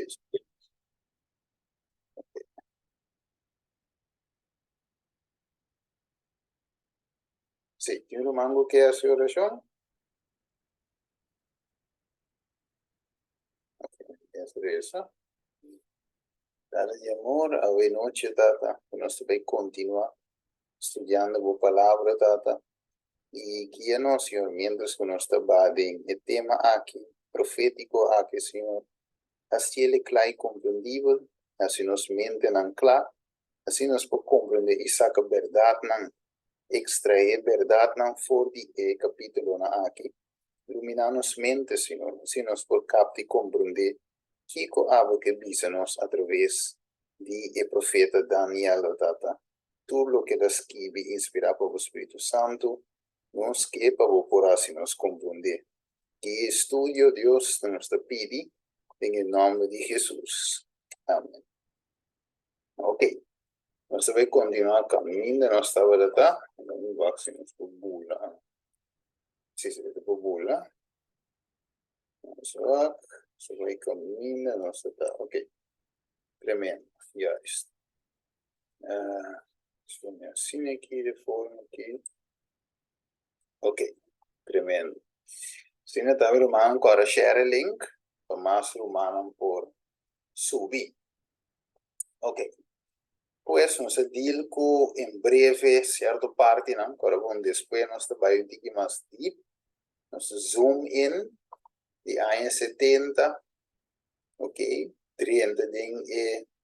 Listo. Sí, tiene un mango que hace oración. Hacer eso. Dale de amor, a hoy noche, tata. Nos va a continuar estudiando la palabra, tata. Y guíanos, Señor, mientras que nos va en el tema aquí, profético aquí, Señor. Así el claro y comprendible, así nos mienten anclar, así nos puede comprender y saca verdad, nan, extraer verdad, nan, for the capítulo na aquí. Iluminanos mente, Señor, así nos puede captar y comprender Kiko algo que nos a través de el profeta Daniel, tata. Tú lo que escribe inspirado por el Espíritu Santo, nos que para por así nos comprender. Que estudio Dios nos pide en el nombre de Jesús. Amén. Ok. Nos va a continuar caminando en nuestra verdad. No va a ser bula. Sí, se ve bula. Vamos a ver. Se va a caminar en nuestra verdad. Ok. Tremendo. Ya está. Suena así aquí, de forma aquí. Ok. Tremendo. Si no está romano, ahora share el link. Para más romano por subir. Ok. Pues nos deal con en breve cierta parte, ¿no? Ahora después nos va a ir más deep. Nos zoom in de años 70, ok, 30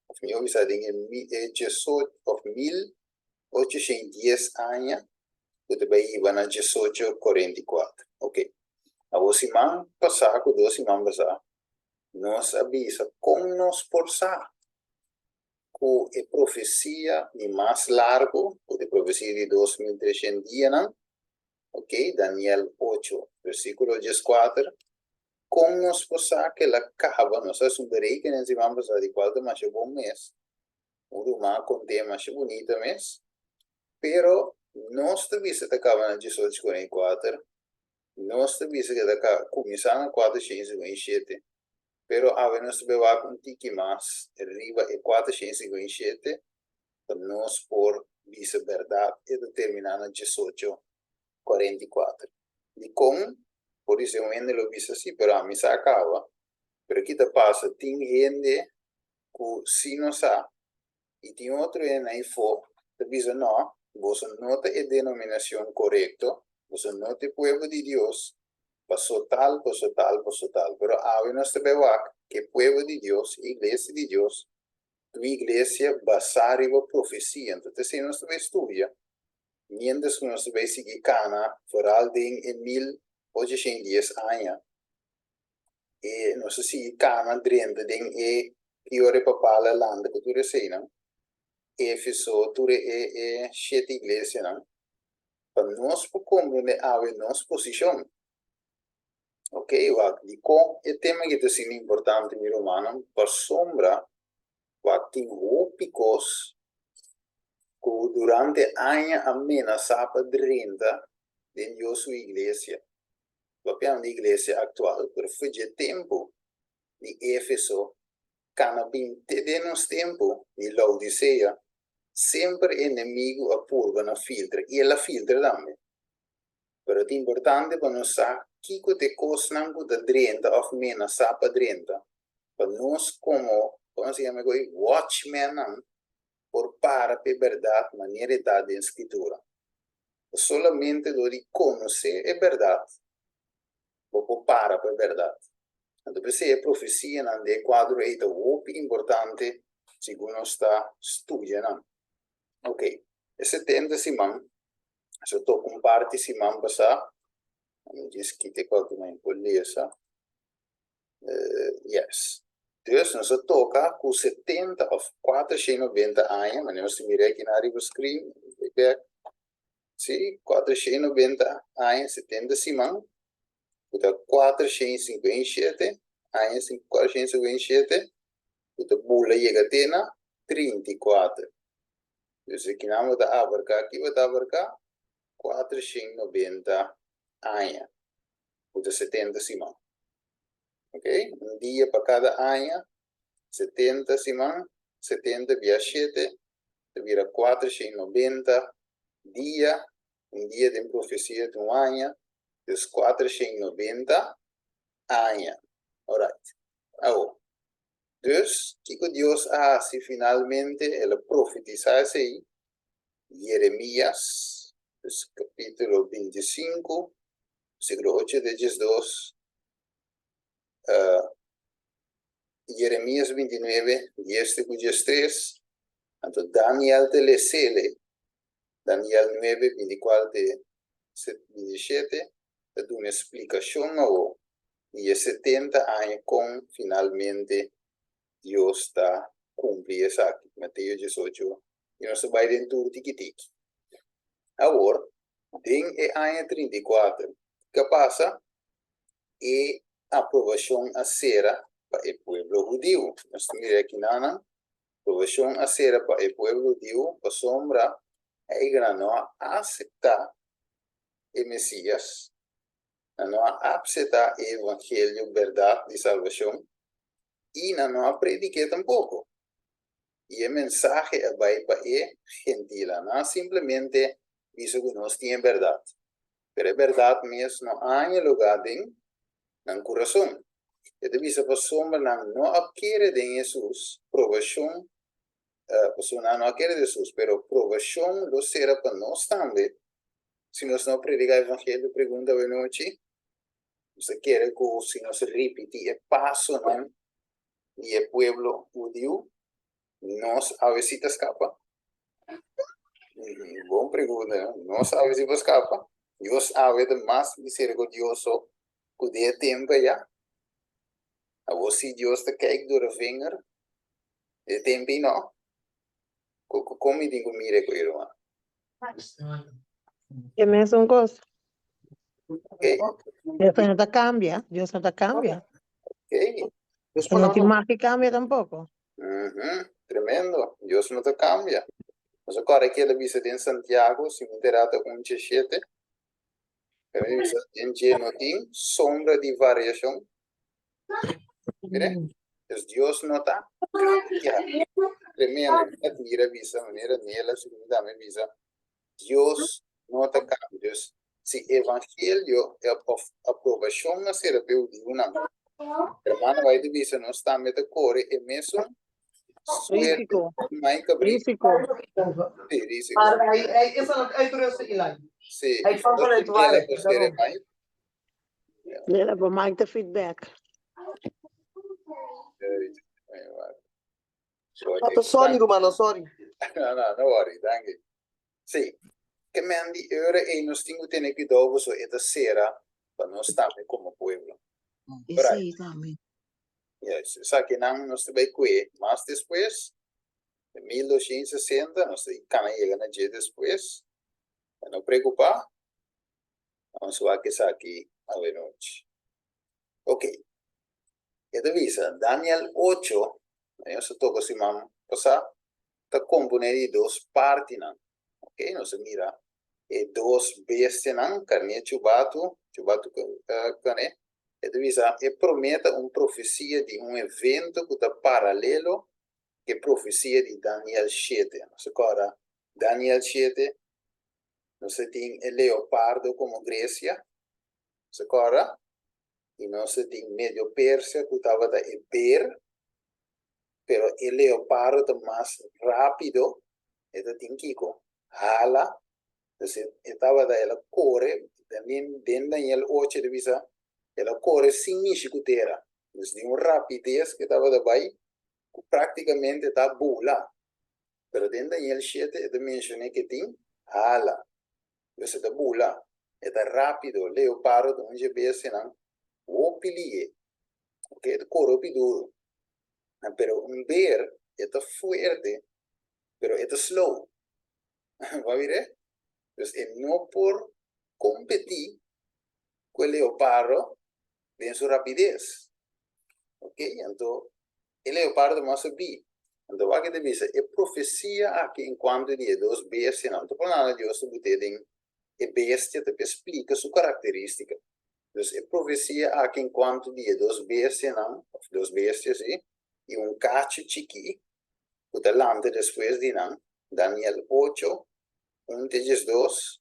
of meu bisa dingen 18 of 1810 años, que vai ir na 1844, ok. A você man passar com 12 man passar, nos avisa como nos forçar com a profecia de mais largo, com a profecia de 2300 dias, ok, Daniel 8, versículo 14, como nos passar que ela acaba, nós somos um berekening se vamos passar de qual mais bom mês, uma com tema mais bonita mês, pero nós também se acaba na 1844, nós também se acaba começando na 457, pero a ver nós também vai um tique mais, arriba é 457, nós por dizer verdade e determinar na 1844. E como, por isso eu ainda lo visto assim, pero a mim se acaba. Pero aqui te passa, tem gente que se não sabe, e tem outro gente aí fora, te diz, não, você não tem a denominação correta, você não tem povo de Deus, passou tal, passou tal, passou tal. Pero a nós também que povo de Deus, igreja de Deus, tu igreja basada em profecia. Então, se nós também estudia, mientras que nós também seguir cana, foral em 1810 anos, e nós seguir cana dentro de que ore papala land que tu resina, Éfeso, tu sete igreja, não? Para nós compreender a nossa posição. Ok, e com o tema que é importante, meu irmão, para sombra, tem hópicos que durante anos amenaçava 30 dentro da sua igreja. Papiamo de igreja atual, pero foi de tempo de Éfeso, canabim, de nos tempo de Laodicea, sempre inimigo a purga na filtra, e ela filtra também. Pero é importante para nós saber que te cosnan da 30 of mena sapa 30, para nós como se chama watchmen, por para a verdade, maneira da escritura. Solamente do de conhecer a verdade, por para a verdade. Então, se a profecia não de quadro é muito importante, segundo nós está estudando. Ok, esse tempo Simão, se eu estou com parte Simão passar, diz que tem qualquer impolícia. Yes. Dus nós toca com 70 of 490 anos, mas nós miramos aqui na área do screen, sim, 490 anos, 70 Simão, então 457 anos, 457, então bula chega até na 34. Dus aqui não vai abarcar, aqui vai abarcar 490 anos, então 70 Simão. Ok? Um dia para cada año, 70 Simán, 70 via 7, te vira 490 dia, um dia de profecia de um ano, dus 490 anos. Alright. Agora, dus, Kiko Deus se finalmente ele profetizasse aí, Jeremias, dus capítulo 25, versículo 8 de 2, Jeremias 29, 10 de 3, então Daniel te lecele, Daniel 9, 24 de 27, te dá uma explicação ao e 70 anos com finalmente Deus está cumprindo isso aqui, Mateus 18, e nós vai dentro do tiki-tiki. Agora, tem o ano 34, que passa e aprovação a sera para o povo judeu. Nós temos aqui na aprovação a sera para o povo judeu, para sombra, a não aceitar o Messias, não aceitar o evangelho, verdade de salvação, e não predicar tampouco. E o mensagem vai para o gentil, não simplesmente isso que nós temos verdade. Mas a verdade mesmo não há lugar no coração. E devia para sombra não querer de Jesus, provação, pessoa não quer de Jesus, pero provação lo será para nós também. Se nós não predicar o evangelho, pergunta a noite, você quer que se nós repetir o passo, não? E o povo judeu, nós a veces escapa. Boa pergunta, nós a veces escapa. Deus a veces mais misericordioso que o tempo já. A você Deus te kijkt door de vinger, de tempo não. Como eu digo, mire com ele, É a mesma coisa. ok? Deus não te cambia. Deus não te cambia. Ok? E não te mais que cambia tampouco. Tremendo. Deus não te cambia. Mas agora aqui ele visa em Santiago, se me interata 1:7, ele visa em que não tem sombra de variação. Mire, Deus não está. Tremendo. Mira visa, maneira nela, se me dá visa. Deus não está cambia. Se evangelho é aprovação na serapeu de uma. Hermano, vai de visa, não está met de core, é mesmo suerte, Risiko. mais que abrir. Risiko. Sim, risiko. Hij rustig in. Sim, Hij valt wel uit ela waar. considera mais. Ele vai mais te feedback. Sorry, Romano, sorry. Não worry, danke. Sim, que me andi ore e nós temos que ter cuidado com essa sera para nós também como povo. Esse também. Yes, sabe que não nós também cuidamos, mas depois, em 1260, nós temos chegar na dia depois, não preocupar, vamos ver que está aqui a ver noite. Ok. Esta visa, Daniel 8, eu só estou assim, vamos passar, está composto de duas partes, ok? Nós mira, e duas bestias, carne chubatu, carne. Esta visa, promete profecia de evento que está paralelo que profecia de Daniel 7. Agora, Daniel 7, nós temos o leopardo como Grécia, agora, e nós temos medio Pérsia que estava da Eber, pero o leopardo mais rápido, ele tem Kiko, hala, estava da ela corre, também dentro da 8 de visa, ela corre sem mexicutera, então, rapidez que estava da vai, praticamente está bula, pero dentro da 7, eu mencionei que tem hala, então está bula, está rápido, leopardo, onde vê se não, o pilie, ok, corre duro, pero bear está fuerte, pero está slow, ¿va a ver? Entonces, no por competir con el leopardo en su rapidez, ok, entonces, el leopardo más subir, entonces, va a que te dice, es profecía aquí en cuanto de dos bestias, entonces, por nada, Dios te dice, es bestia, te explica su característica. Entonces, es profecía aquí en cuanto de dos bestias, ¿sí? y un cacho chiqui, adelante después de Daniel 8, 1-2,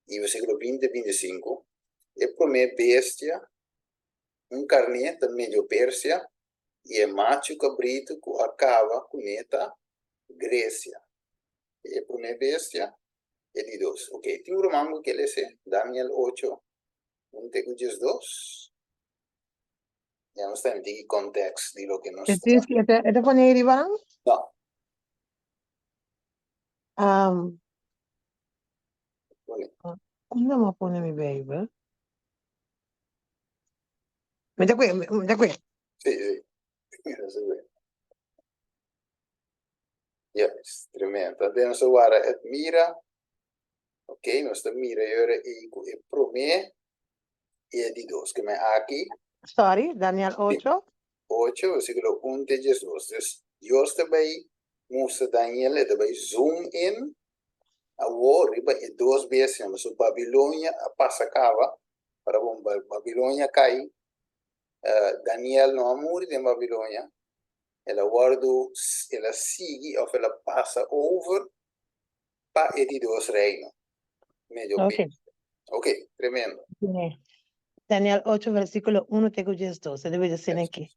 y versículo 20-25. El primer bestia, un carnet de medio Persia, y el macho cabrito que acaba con esta Grecia. El primer bestia, el 2. Ok, tengo un mango que le sé, Daniel 8, 1-2. Ya no está en el contexto de lo que nos está. Ito po ni Iribang? No, bueno, Ano mo po ni mi baby? Medakwe. sí, sí. Eso es bueno. Ya, es tremendo. Entonces, ahora mira, ok, nuestra mira, y ahora el primer y el 2, que me aquí, Sorry, Daniel 8. 8, versículo 1-2. Entonces, Dios te va a mostrar Daniel, te va a zoom in, ahora, y 2 veces, mas Babilonia pasa acaba, para Babilonia cae, Daniel no muere en Babilonia, ela guardo, ela sigue, of ela passa over para el 2 reino, medio Okay. Ok, tremendo. Daniel 8, versículo 1-2. Você deve dizer aqui.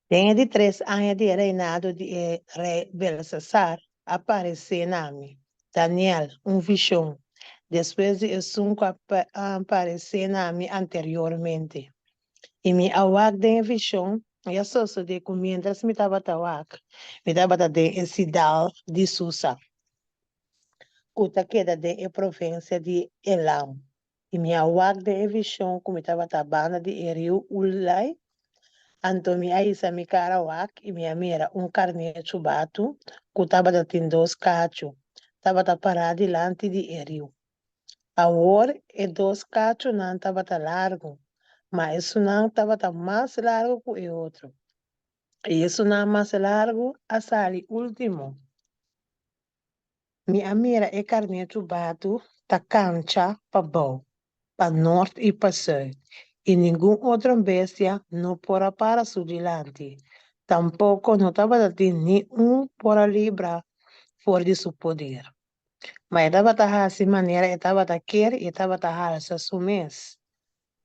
Tem de 3 anos de reinado de rei Belshazzar, apareceu na mim. Daniel, visão. Depois de 5 aparecer na mim anteriormente. E me awak de visão, e a soça de mientras me estava tawak, me estava de cidade de Susa. Kuta queda de província de Elam. E me awak de visão, como estava tabana de Rio Ulai, Antomi Aisa mi karawak e minha mira carne chubatu, kutaba da tem 2 cacho. Tava da parada delante de Eriu. Agora, 2 cacho não tava da largo, mas isso não tava da mais largo que o outro. E isso não mais largo, a sali último. Minha mira carne chubatu, ta cancha pa bom, pa norte e pa sul. E nenhum outra bestia não porá para su delante. Tampouco não estava a ter nenhum para livrar fora de seu poder. Mas estava a assim maneira, estava a querer e estava a assumir.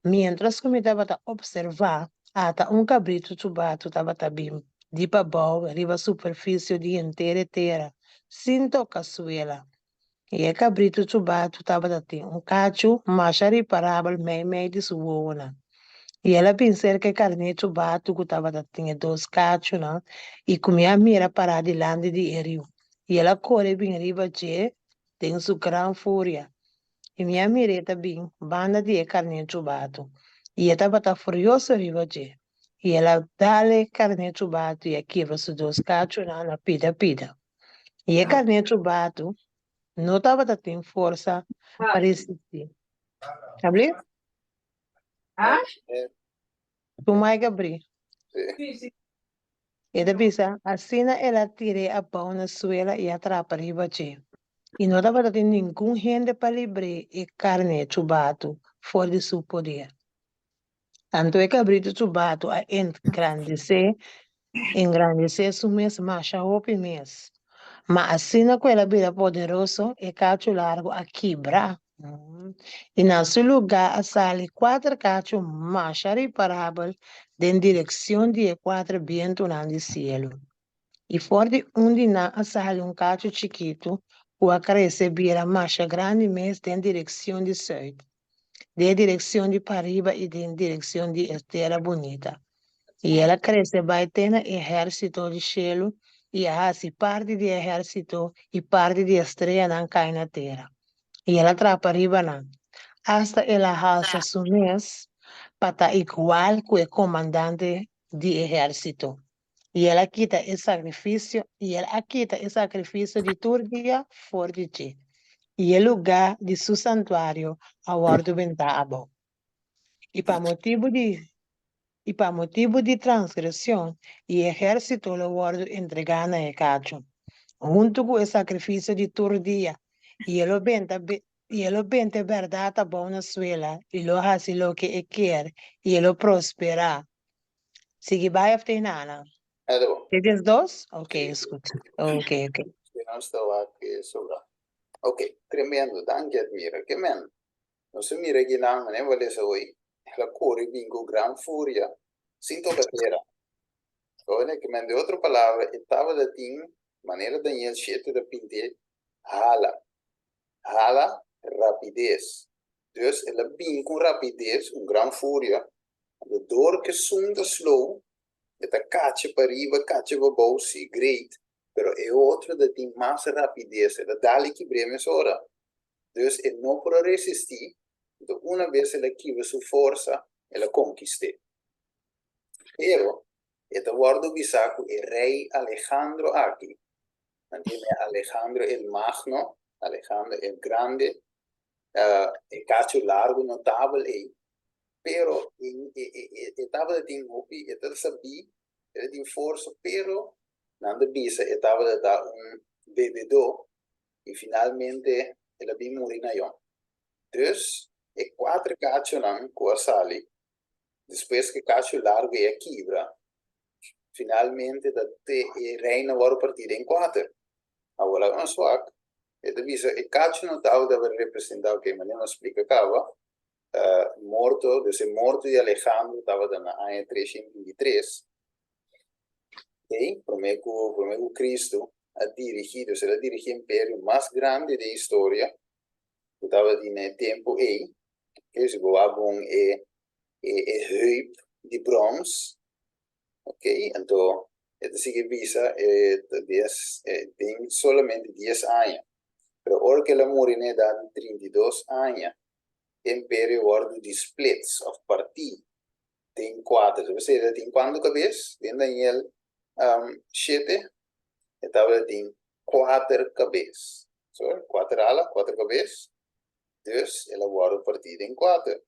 Mientras que me estava a observar, até cabrito chubado estava a bem de babau, riba superfície de inteira terra, sem tocar suela. E o cabrito chubado estava a ter cacho, mas reparável meio de sua. E ela pensou que carne chubado que estava tinha 2 cachos, né? E comia a mira para delante de Rio. E ela corre bem riba de tem sua grande fúria. E minha mira também, banda de carne chubado. E ela estava furiosa riba de. E ela dá-lhe carne chubado e quebra os 2 cachos na pida. E a carne chubado não estava tendo força para resistir. Sabe? Tu mais abrir. Sí. E da bisa, assim ela tira a pão na suela e atrapa riba de. E não dava de nenhum gente para livre e carne chubado fora de seu poder. Tanto é cabrito chubado a engrandecer su mês, macha hopi mês. Mas assim com ela vida poderoso e cacho largo a quebrar. E na seu lugar, a sali 4 cachos macha reparável em direção de 4 ventos no cielo. E fora de onde a sali cacho chiquito, o a receber a marcha grande mês em direção de sul, de direção de Pariba e de direção de Terra Bonita. E ela cresce vai ter exército de cielo e assim parte do exército e parte de estrela não cai na terra. E ela trapa riba não. Hasta ela alça su mês para estar igual que o comandante do exército. E ela quita o sacrifício, de Turquia fora de ti. E o lugar de seu santuário ao do ventabo. E para motivo de transgressão, o exército lo guardo entregado a cacho, junto com o sacrifício de Turquia. E ele bente verdade a boa suela, e lo hace lo que quer, e ele prospera. Sige vai after nana. Dit is dos? Oké, Sí. is goed. Oké. Que no estaba que sobra. Ok, tremendo, danke mira, que men. No se mira que nada, ne vale se hoy. La cori bingo gran furia. Sinto batera. Olha que men de outra palavra, estava da ting, maneira Daniel Chete da pinte, hala. Hala, rapidez. Dus ela bin com rapidez, gran fúria. De dor que sunda slow, eta cache para riba, cache para baixo, great. Pero é outra que tem mais rapidez, ela dá-lhe que breme hora. Dus ele não pode resistir. Então, uma vez ela quiva sua força, ela conquista. Pero, esta guardo bisaco é rei Alejandro aqui. Mantiene Alejandro el Magno, Alejandro el Grande, el cacho largo, notable aí. Pero, estava de hopi, estava sabia, ele tinha força, pero, nada bisa, estava de dar bebedor, e finalmente, ele bem morrer na yon. Dus, e quatro cacho não, com a sali, depois que cacho largo é quebra, finalmente, e reina war partida em quatro. Agora, não só, ele bisa, e cacho não estava de representar o que, mas não explica acaba, morto, dus el morto de Alejandro estava na año 323. E promego Cristo ha dirigido, se la dirige el imperio más grande de historia, que estava no tempo aí, que se governavam heup de bronze, ok? Então, это significa tem solamente 10 anos, pero ahora que la morine da 32 anos, imperio wordt de splits of partie tem quatro. Ou seja, tem quanto cabeças? Tem Daniel 7, estava tem quatro cabeças. So, quatro alas, quatro cabeças. Dus, ela wordt partida em quatro.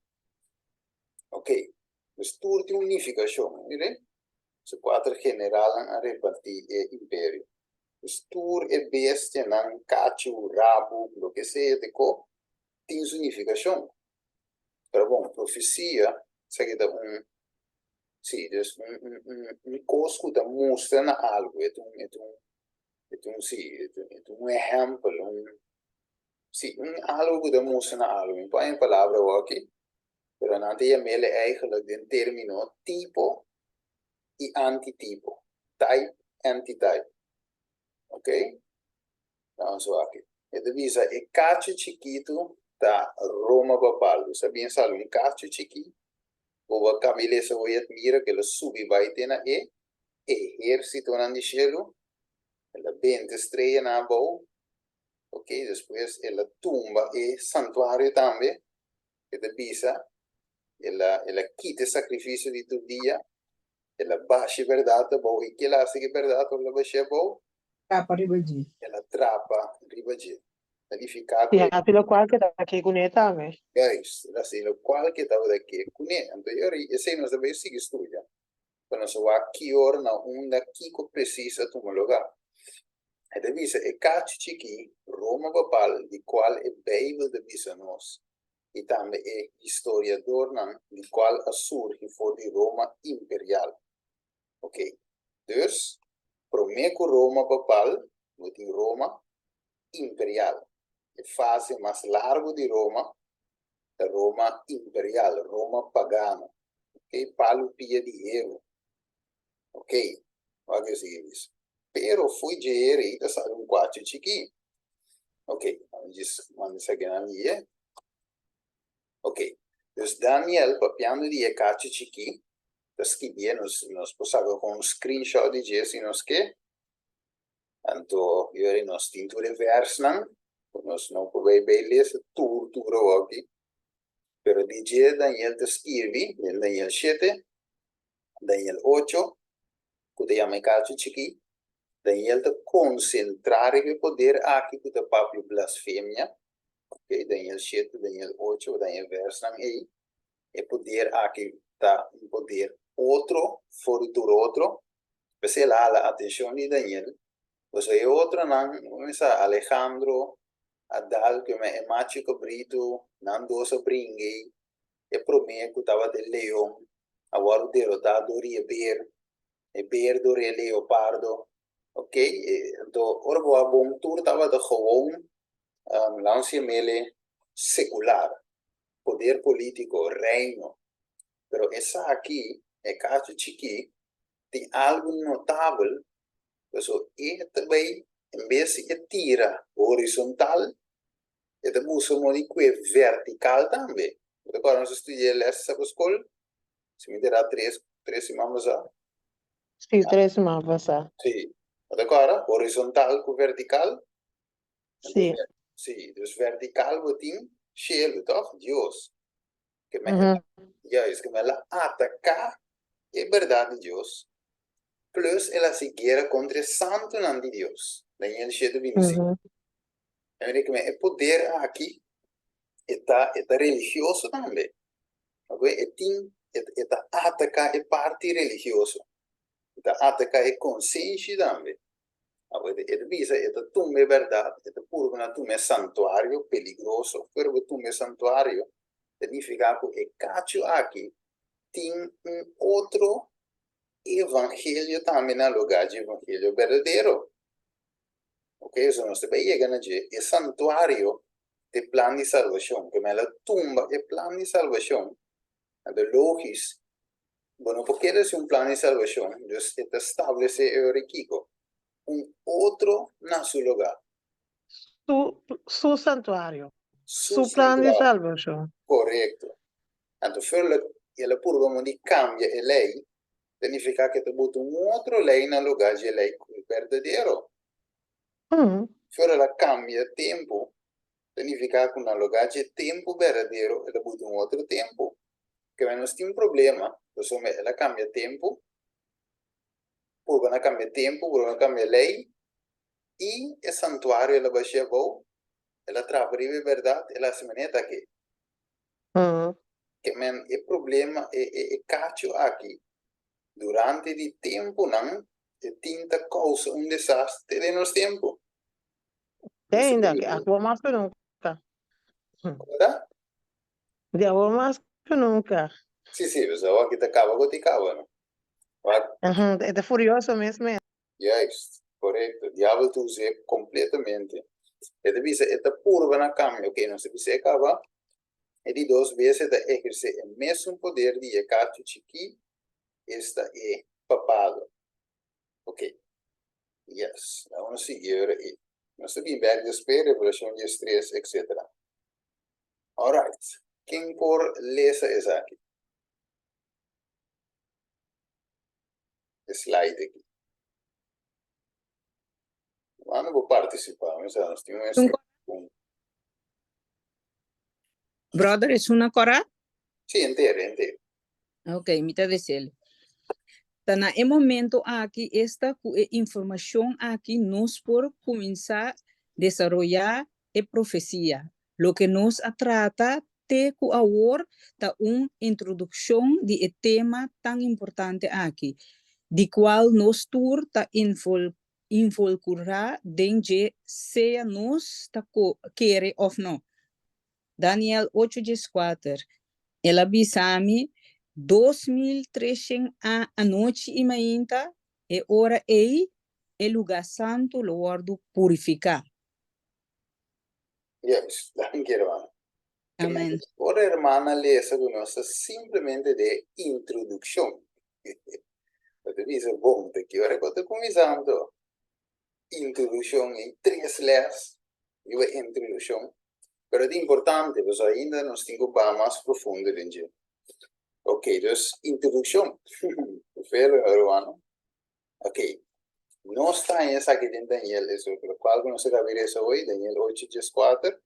Ok. Dus, tudo tem unificação, né? So, quatro generalen a repartir o império. Dus, tudo é bestia, não cacho, rabo, lo que seja, tem unificação. Pero bom, profecia, segue da sim, dus cosco da mostra na algo, exemplo, sim, algo da mostra na algo, em põe palavra aqui, pero não tem a mele eigenlijk den termino tipo e antitipo, type, antitype, ok? Então, só aqui. E divisa é cacho chiquito da Roma papal. Sabiam sabe um cacho chiquito? Ou Camila se vai admira que ela sube vai ter na exército na cielo, ela 20 estrelas na boa, ok? Depois ela tumba e santuário também, que divisa, ela quita sacrifício de todo dia, ela baixa verdade boa e que ela hace que verdade ela baixa boa. Trapa ribaji. Ela trapa ribaji. Ali fica Ja, pelo qual que tá aqui com ele também. guys, assim, o qual que estava daqui com ele. Então, esse nós devemos seguir estudando. Quando se vai aqui ora na daqui que precisa tomar lugar. E devisa é cacho chiqui Roma papal de qual é Bíblia devisa nós. E também é historiador não, de qual surge for de Roma imperial. Ok? Dus, promeco Roma papal, de Roma imperial. A fase mais larga de Roma, da Roma imperial, Roma pagana. Ok? Palo pia dinheiro. Ok? Olha que é isso. Pero foi dinheiro e sabe quatro chiquinho. Ok? Vamos seguir ali, é? Ok. Dus Daniel, papiando de cacho chiquinho, escrevia nos passava com screenshot de Jesse nos que então eu nos tinto de vers nós não podemos ler tudo aqui pero DJ Daniel te escreve Daniel 7 Daniel 8 que te chama cacho chiqui Daniel te concentrar o poder aqui que te papo blasfêmia ok Daniel 7 Daniel 8 Daniel vers aí e poder aqui tá um poder outro fora do outro você lá a atenção de Daniel você outro não Alejandro Adal que me macho cabrito não doce bringue e prometo que estava de leão agora derrotado ria ver e beerdo, e leopardo. Oké, então, ora boa bom tour tava de gewoon, lanche mele secular, poder político, reino. Pero essa aqui, é caso chiqui, tem algo notável, então, e também, em vez de tira horizontal, e de usa modique vertical também. Agora, nós estudamos essa escola, se me dirá três irmãos já. Sim, 3 mapas. Sim. Agora, horizontal com vertical. Sim. Sim, dus vertical botin, cielo, toch? Deus. Que me, isso que me ela atacar é verdade de Deus. Plus, ela se guerra contra o santo não de Deus. Daí ele chega bem assim. É que é poder aqui, está religioso também. Está atacar é parte religioso. Está atacar é consciência também. Ele visa, ele tume verdade, ele puro na tume santuário peligroso, pero tume santuário significa que o cacho aqui tem outro evangelho também no lugar de evangelho verdadeiro. Ok, isso nós também chegamos a dizer, é santuário de plano de salvação, que ela tumba é plano de salvação, é lógico. Bueno, porque é um plano de salvação, Deus estabelece o riquico. Outro na seu lugar. Su santuário. Su Su plano de santuário. salvação. Correto. Então, ela por de cambia a lei, significa que tu bota outra lei no lugar de lei verdadeiro. Se ela cambia tempo, significa que no lugar de tempo verdadeiro, ela bota outro tempo. Que menos tem problema, então ela cambia tempo, por ela cambia tempo, por ela cambia lei, e o santuário ela vai chegar, ela trabalha a verdade, ela se maneta aqui. Que men o problema é cacho aqui. Durante o tempo, não, tinta causa desastre de nosso tempo. Ainda, que agora mais que nunca. Tá? De agora mais que nunca. Sim, pessoal, aqui tá acaba, agora te acaba, não? É furioso mesmo. Yes, correto. O diabo tu usa completamente. Ele dice, esta curva na cambio, ok, não se precisa acabar. E de 2 vezes de exercer o mesmo poder de cacho chiqui, esta é papado. Ok. Yes, vamos seguir aí. Nós temos bem de espera, relação de estresse, etc. Alright. Quem por lesa essa aqui? Slide aqui. Eu não vou participar, mas nós temos Brother, es una cora? Sí, entero. Ok, mitad de cel. Tana e momento aqui, esta informação aqui nos por começar a desarrollar a profecia. Lo que nos trata de agora ta introdução de tema tão importante aqui, de qual nos tur ta involucrar dentro seja nos ta querer ou não. Daniel 8:4. Ela bisami 2300 a noite e mainta e ora ei e lugar santo lo guardo purificar. Yes, quiero. Amém. Ora, hermana, lesa conosco simplesmente de introdução. Você diz, bom, que hora que eu estou começando? Introdução em 3 leis. E a introdução. Pero é importante, pois ainda nós temos que ir mais profundo dentro. Ok, então, introdução. Perfeito, hermano. Ok. Nós estamos aqui em Daniel, pelo qual nós vamos ver isso hoje, Daniel 8:4.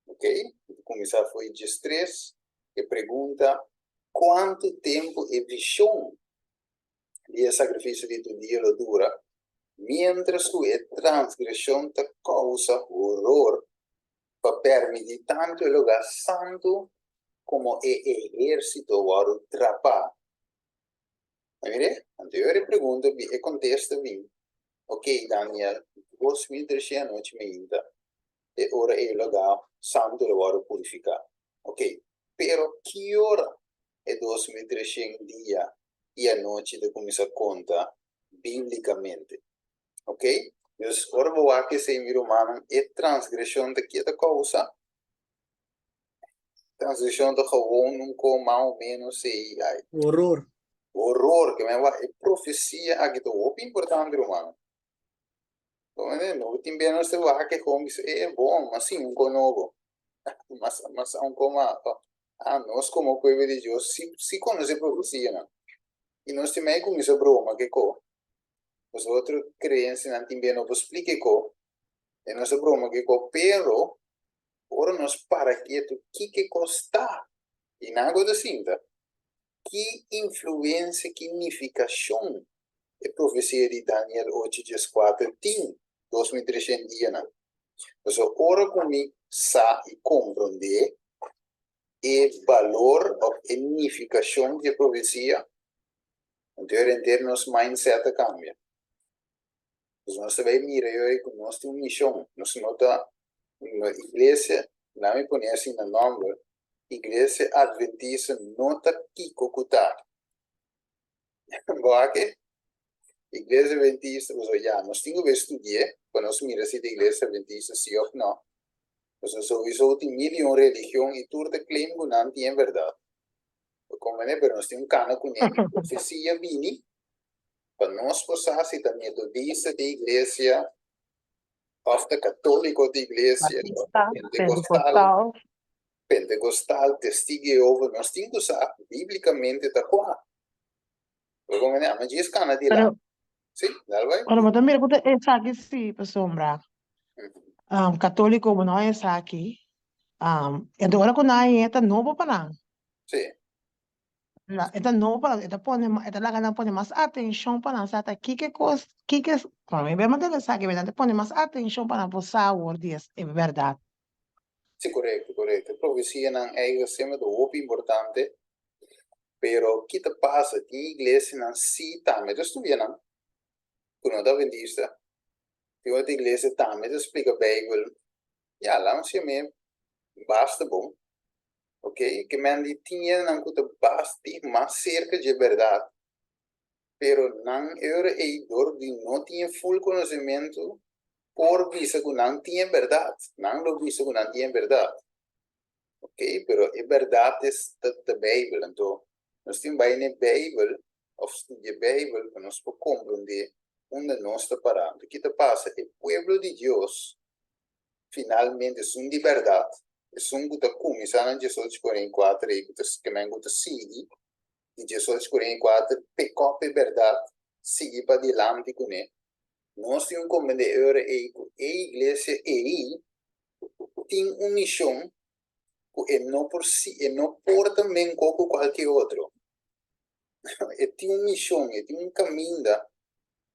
Ok? Começar foi 3, que pergunta quanto tempo é visão de sacrifício de tu dia dura, mientras tu transgressão te causa horror para permitir tanto o lugar santo como o exército o atrapar. Mire, anterior pergunta e contesta bem. Ok, Daniel, 2300 noite me ainda. E ora é o lugar santo lo vado purificar. Ok, pero que hora é 2300 dia e a noite de começar a contar biblicamente. Ok? Dus, ora vou que se mi romano é transgressão de que da causa. Transgressão de gewoon nunca mais ou menos sei. Horror. Horror, que me va é profecia aqui do op importante romano. No timbeno se va que como é bom, mas sim um novo. Mas um como nós como povo de Deus se conhece profecia, não? E nós também com isso broma que os outros crentes não timbeno explique e nós broma que pero ora nós para quieto que custa e nada de cinta. Que influência, que significação é profecia de Daniel 8:4 tem 2300 dias, não? Então, ora comigo sa e compreender o valor ou significação de profecia, então em nosso mindset cambia. Então, nós vai mirar que nós temos uma missão, nós nota na igreja, não me conhece no nome, igreja adventista nota que cocutar. Boa que? Igreja adventista, nós temos que estudar, para nós mirar se a igreja adventista sim ou não. Então, sowieso tem milhões de religiões e tudo claim que não tem verdade. Como é, mas nós temos um cano com ele, profecia vini, para nós passar se da metodista de igreja, ou da católica de igreja, pentecostal, testigo over, nós temos que usar biblicamente da qual. Como é, mas diz cana de lá. Sim, dá vai. Ora, mas também é aqui sim, para sombra. Católico, não é aqui. Então, agora quando é novo para nós. Sim. Esta novo para esta pone, esta lá que pone mais atenção para nós, até que coisa, que para mim, bem, mas ela sabe que verdade, pone mais atenção para nós, saber disso, é verdade. Sim, correto, correto. Profecia não é sempre do importante, pero que te passa, tem igreja não se também estuda não, quando da vendista, tem outra igreja também explica a Bíblia, já lá não se me basta bom, ok? Que men di tinha não que te basta mais cerca de verdade, pero não era dor de não tinha full conhecimento por visa que não tinha verdade, não lo visa que não tinha verdade, ok? Pero a verdade é da Bíblia, então nós temos bem na Bíblia, ou estudia a Bíblia, para nós compreender onde nós estamos parando. O que passa? O povo de Deus finalmente é de verdade. É um que começar em Jesus 44 e que também que sigue de Jesus 44 pecou a verdade, sigue para adiante com ele. Nós temos como de hora a igreja aí tem uma missão que não por si, não por também como qualquer outro. Tem uma missão, tem um caminho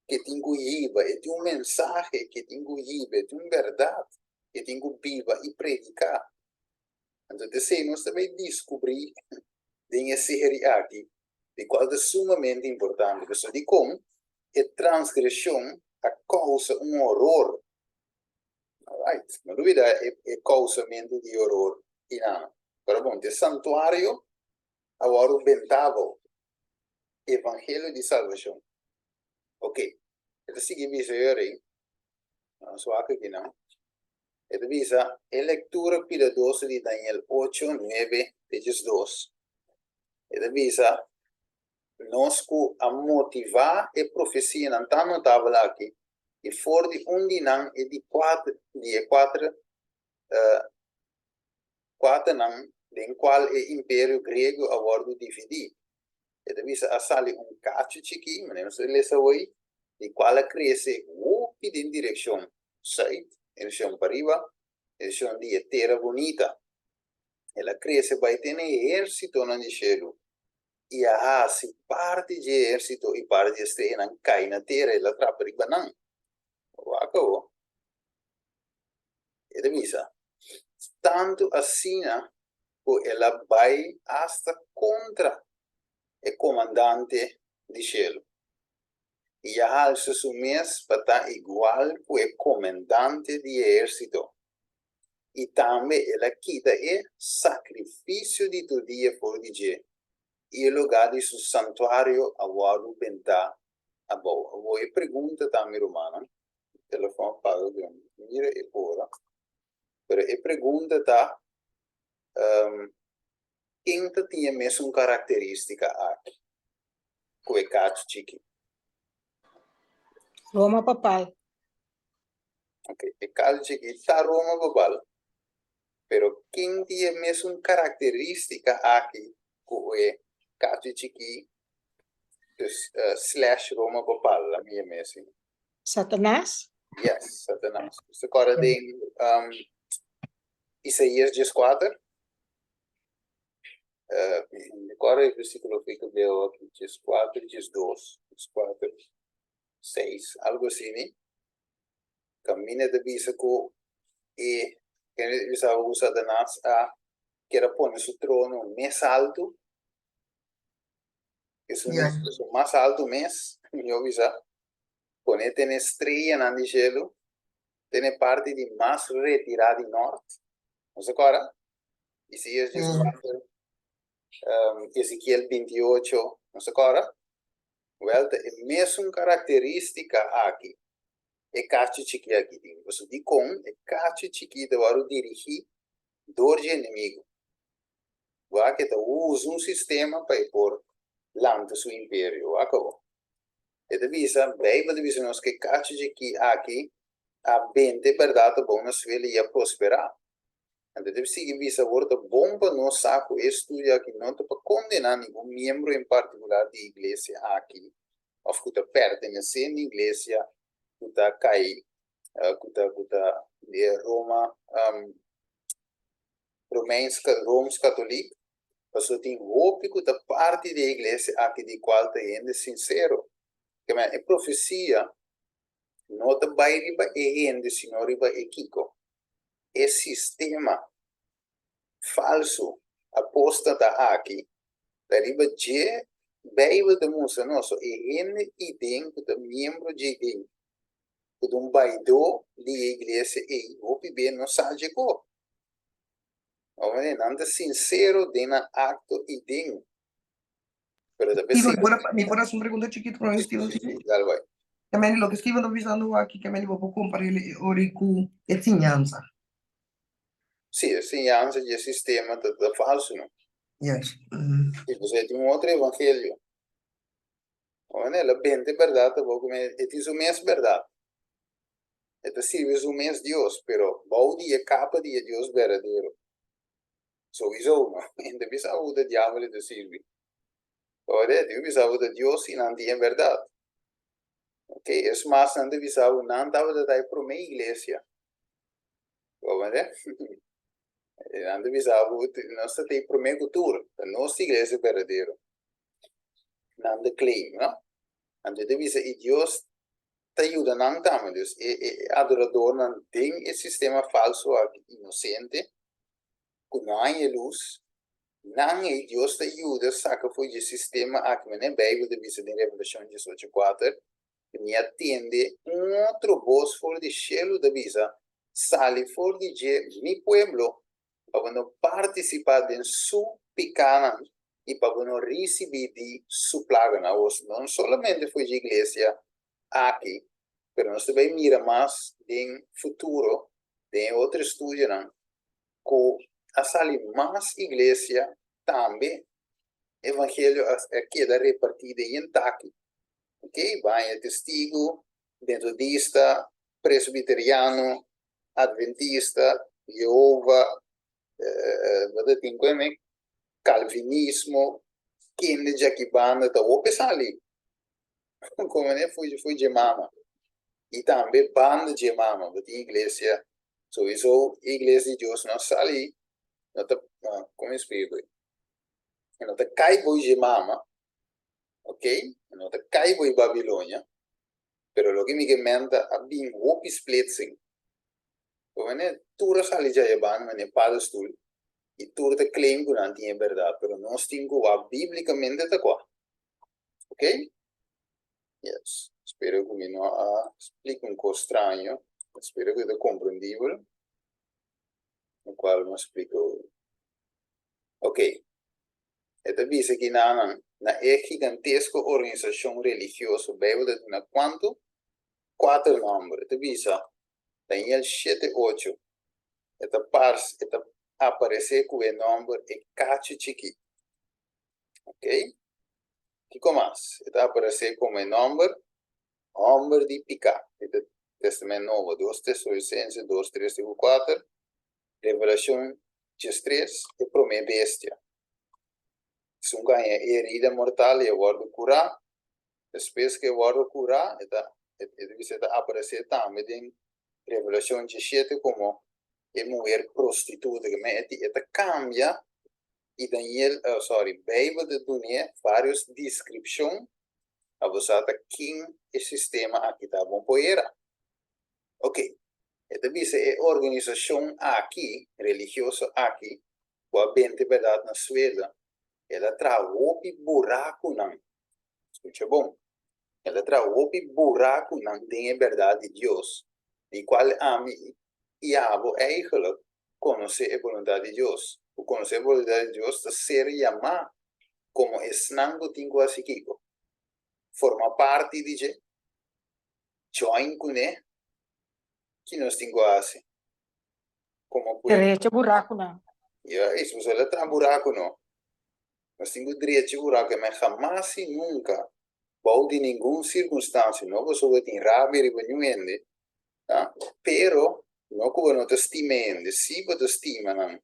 que tem que ir, tem um mensagem que tem que ir, tem uma verdade que tem que viver e predicar. Então, nós também descobrir em série aqui, de qual é sumamente importante, porque de como a transgressão causa um horror. Right? Não duvida, é causamento de horror. E não. Pero bom, de santuário, agora o ventável, evangelho de salvação. Ok. Então, sigue visando aí. Não só aqui não. Então, visa a leitura piadosa de Daniel 8, 9, 2. Então, visa nós a motivar a profecia não está notável aqui. E for de não e de quatro não, em qual o Império Grego agora dividido. Então, visa a sali cacho chiqui, mas não se lê hoje, de qual cresce em direção side, direção para riba, direção de terra bonita. Ela cresce, vai ter exército no cielo. E se parte de exército e parte de estrela cai na terra, ela atrapa riba não. Acabou. E misa. Tanto assim, ela vai hasta contra o comandante de cielo. E se sumes para estar igual com o comandante de exército. E também ela quita o sacrifício de tu dia por dia. e o lugar de seu santuário agora benta a boa. Vou pergunta também romana. O telefone paga mira e ora. Pero a pergunta tá quem tinha mesmo característica aqui? Que é cacho chiqui. Roma papal. Ok, e cacho chiqui tá Roma babal. Pero quem tinha mesmo característica aqui? Que é cacho chiqui slash Roma babal, a minha mesmo. Satanás. Yes, Satanás. Você agora tem Isaías 14. Agora o versículo fica bem aqui, 14, 2, 4, 6, algo assim, né? Caminha de bisa com e que bisa o Satanás a querer pôr seu trono mais alto, que é o mais alto mês, eu bisa, pôr tem estrela na gelo, tem parte de mais retirada de norte, não sei agora, Isaías 14, Ezequiel 28, não sei agora, well, é mesmo característica aqui. É cacho chiqui aqui, você de com é cacho chiqui de varu dirigir dor de inimigo. Vai que tá usa sistema para pôr lante seu império, acabou. E de visa, bem de visa nós que cacho chiqui aqui a bente verdade bom na sua ia prosperar. Então deve seguir visa volta bom para nós saco estudar aqui não para condenar nenhum membro em particular de igreja aqui, ou que pertence à igreja kuta kai kuta de Roma Romans Catholic mas tem hope kuta parte da igreja aqui de qual tá ainda sincero que é profecia não tá vai riba e ainda senhor riba e kiko é sistema falso apóstata aqui da riba de Bible de musa nosso e ainda idem kuta membro de idem kuta baido de igreja e hope bem não sabe como nada sincero de na acto y ding. Pero de vez Mi puedo hacer un pregunta chiquito para Steven. Que me lo que Steven está visando aquí, que me lo puedo comparar ori con enseñanza. Sí, enseñanza y el sistema de falso, ¿no? Yes. Y pues hay un otro evangelio. Bueno, la gente verdad, es un mes verdad. Este sirve es un mes Dios, pero baudi e capa de Dios verdadero. Sowieso, ¿no? En de visa de diablo de sirve. Ahora, de visa de Dios y nanti en verdad. Ok, es más, nanti visa nanta de dar por mi iglesia. ¿Vale? Nanti visa no se te por mi cultura. No es iglesia verdadero. Nanda claim, ¿no? Nanti de visa y Dios te ayuda nanta, dus adorador nan ding el sistema falso inocente. Con hay luz. Nange Dios te ayuda saca foi de sistema aqui na Bíblia de visa de Revelação 18:4 que me atende outro voz for de cielo de visa sale for de mi pueblo para não participar de su picana e para não receber de su plaga na voz não somente foi de igreja aqui mas nós também mira mais em futuro de outro estudo não que a salir mais igreja também evangelho queda repartida em taque, ok? Vai testigo, metodista, presbiteriano, adventista, Jeová, calvinismo, quem já que banda tá o pesali, como né foi de mama e também banda de mama, da igreja, sowieso igreja de Deus não sali, não tá como explico. Não te caibo de mama, ok? Não te caibo em Babilônia, pero lo que me comenta a bem hope splitsing. Como né, tudo sali já é ban, mas é padrão e tudo te claim que não tinha verdade, pero nós temos a biblicamente tá qua, ok? Yes. Espero que me não explique coisa estranho. Espero que te compreendível, no qual me explico. Ok. Esta dice que na gigantesca organización religiosa, Bíblia na quanto? 4 números. Esta dice, Daniel 7:8. Esta aparece com o número e cacho chiquito. Ok? Que mais? Esta aparece como número de picar. Esta Testamento Novo, 2 Tessalonicenses, 2, 3, 4, Revelação 3 e Promé Bestia. Se ganha herida mortal e agora curar, depois que agora curar, esta aparece também em Revelação 17 como a mulher prostituta que mete, esta cambia e Daniel, Bíblia de Dunia, várias descrições a você quem o sistema aqui está bom poeira. Ok, esta dice organização aqui, religiosa aqui, com a bem de verdade na Suécia, ela traz o buraco não. Escuta bom. Ela traz o buraco não tem a verdade de Deus, de qual a mim e a abo eigenlijk conhecer a vontade de Deus. O conhecer a vontade de Deus é ser chamado como esnango tingo asiquico. Forma parte de join com ele, que nós tingo assim. Como por Direito buraco não. isso, você ela traz buraco não. Nós temos direito de buraco, mas jamais e nunca, ou de nenhuma circunstância, não você tem rabia e banho tá? Pero não que não te estima, se você estima não,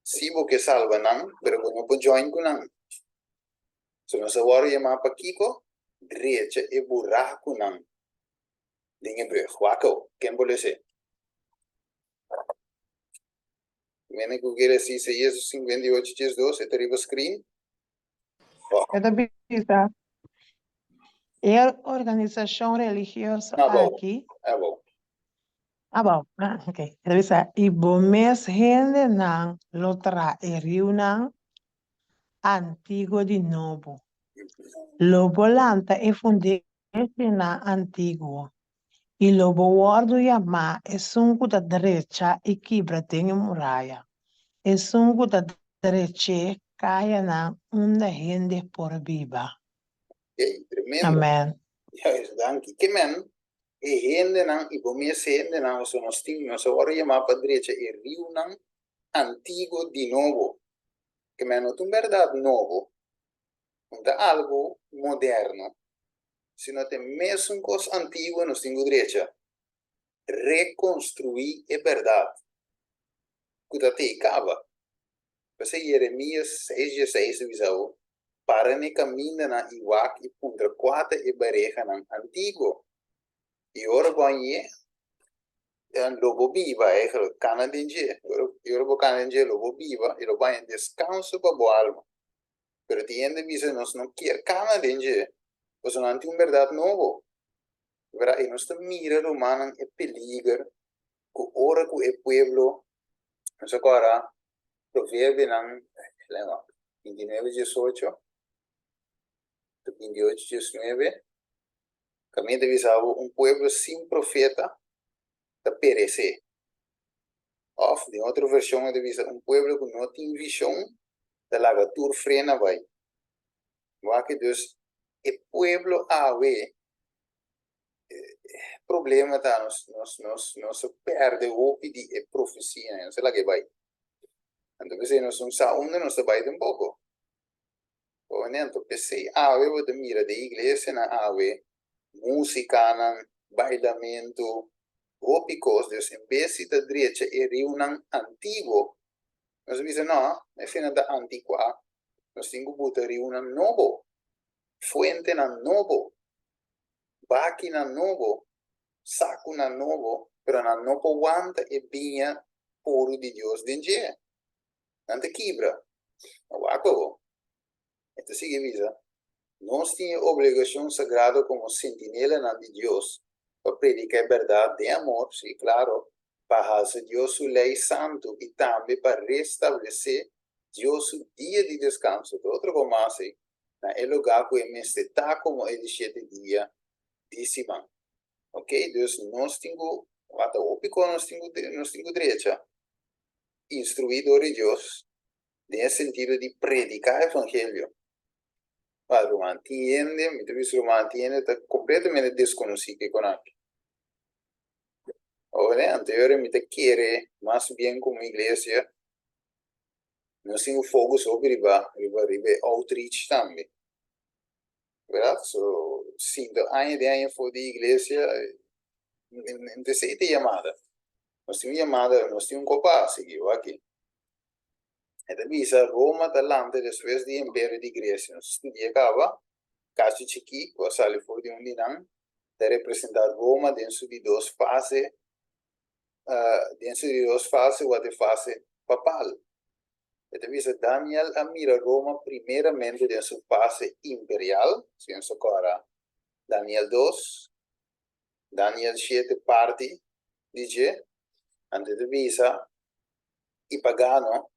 se você salva não, pero não pode join com não. Se nós agora chamar para Kiko, direito e buraco não. Dinge brug, wako, quem pode ser? Mene que quer dizer se Jesus 58:2, é terrible screen. Esta bisa é organização religiosa bom. aqui. É bom. Bom. Ok. Esta bisa e bom mês gente não lotra e reunião antigo de novo. Lo volante é fundado na antigo. E lo guardo yama é sunco da direita e quebra tem muralha. É sunco da direita caia na onda gente por viva. Ok, tremendo. Amém. Dank je, men. E gente não, e bom mês gente não, so nós temos, nós agora chamar para direita e rio não antigo de novo. Que men não tem verdade novo. Não é algo moderno. Se não tem mesmo coisa antiga, nós temos direita. Reconstruir a verdade. Cuida te cava. Você Jeremias 6:6 visou para ne caminho na iwak e puntra 4 e bareja na antigo. E ora banhe lobo viva eigenlijk canadense. Ora canadense lobo viva e lo banhe descanso para boa alma. Pero tiende visa nós não quer canadense. Você não tem verdade novo. Verá, e nós estamos mirando romano e peligro que ora que o pueblo nós agora provérbio não 29:18 28:19 caminho de visava pueblo sem profeta de perecer. Of, de outra versão de visa pueblo que não tem visão da lagatura frena vai. Que dus o pueblo ave problema tá nós perde o de profecia, não sei lá que vai. Então você nós não sabe onde nós vai um pouco. Então pensei, ave vou mira de igreja na ave música, na bailamento, gópicos, dus em vez de direita e reunião antigo, nós dizemos não, é fina da antiqua, nós temos que botar reunião novo, fuente na novo, máquina novo, saco na novo, pero na novo aguanta e vinha puro de Deus dentro. Não te quebra, não acabou. Então sigue visa. Nós temos obrigação sagrada como sentinela de Deus para predicar a verdade de amor, sim, claro, para fazer Deus sua lei santo e também para restabelecer Deus o dia de descanso. De outra forma, assim, é lugar que ele está como ele 7 dias de semana. Ok? Então, nós temos, nós temos direito, instruidor de Deus, nel sentido di predicare il Evangelio. Ma romantiende, mi trovi romantiende, è completamente desconocido con anche. Ora, anteriore mi te quiere más bien como iglesia, no sin foco sobre riba outreach también. ¿Verdad? So, sí, año de año fue de iglesia, en sete llamada. Nós tínhamos llamada, nós tínhamos copa, seguiu aqui. E da visa Roma, Atalanta, depois de Império de Grécia. Nós estudamos, caso chiqui, o sali foi de dinam, de representar Roma dentro de duas fases, o a fase papal. E da visa Daniel mira Roma primeiramente dentro da fase imperial, senso agora Daniel 2, Daniel 7 parte, dice, antes de visa, e pagano,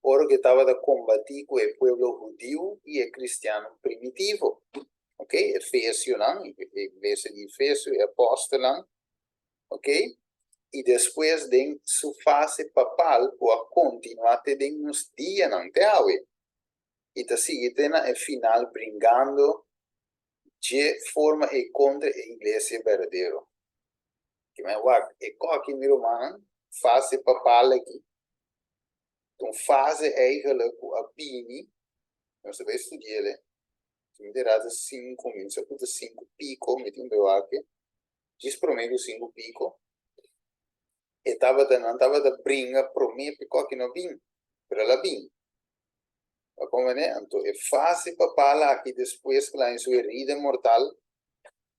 ora que estava a combater com o povo judeu e o cristiano primitivo. Ok? Efésio, igreja de Efésio, apóstolo, ok? E depois de sua fase papal, por continuar até nos dias até hoje. E da seguinte, no final, brincando de forma e contra a igreja verdadeira. Que me guarda, e qualquer romano, fase papal aqui. Então, fase eigenlijk a pini, nós vamos estudar, se me derá 5 minutos, eu puto 5 pico, me tem um bewaque, diz promedio 5 pico, e não estava da brinca, promedio pico que não vim, para lá vim. Mas como é, então, é fase para falar aqui depois que lá em sua herida mortal,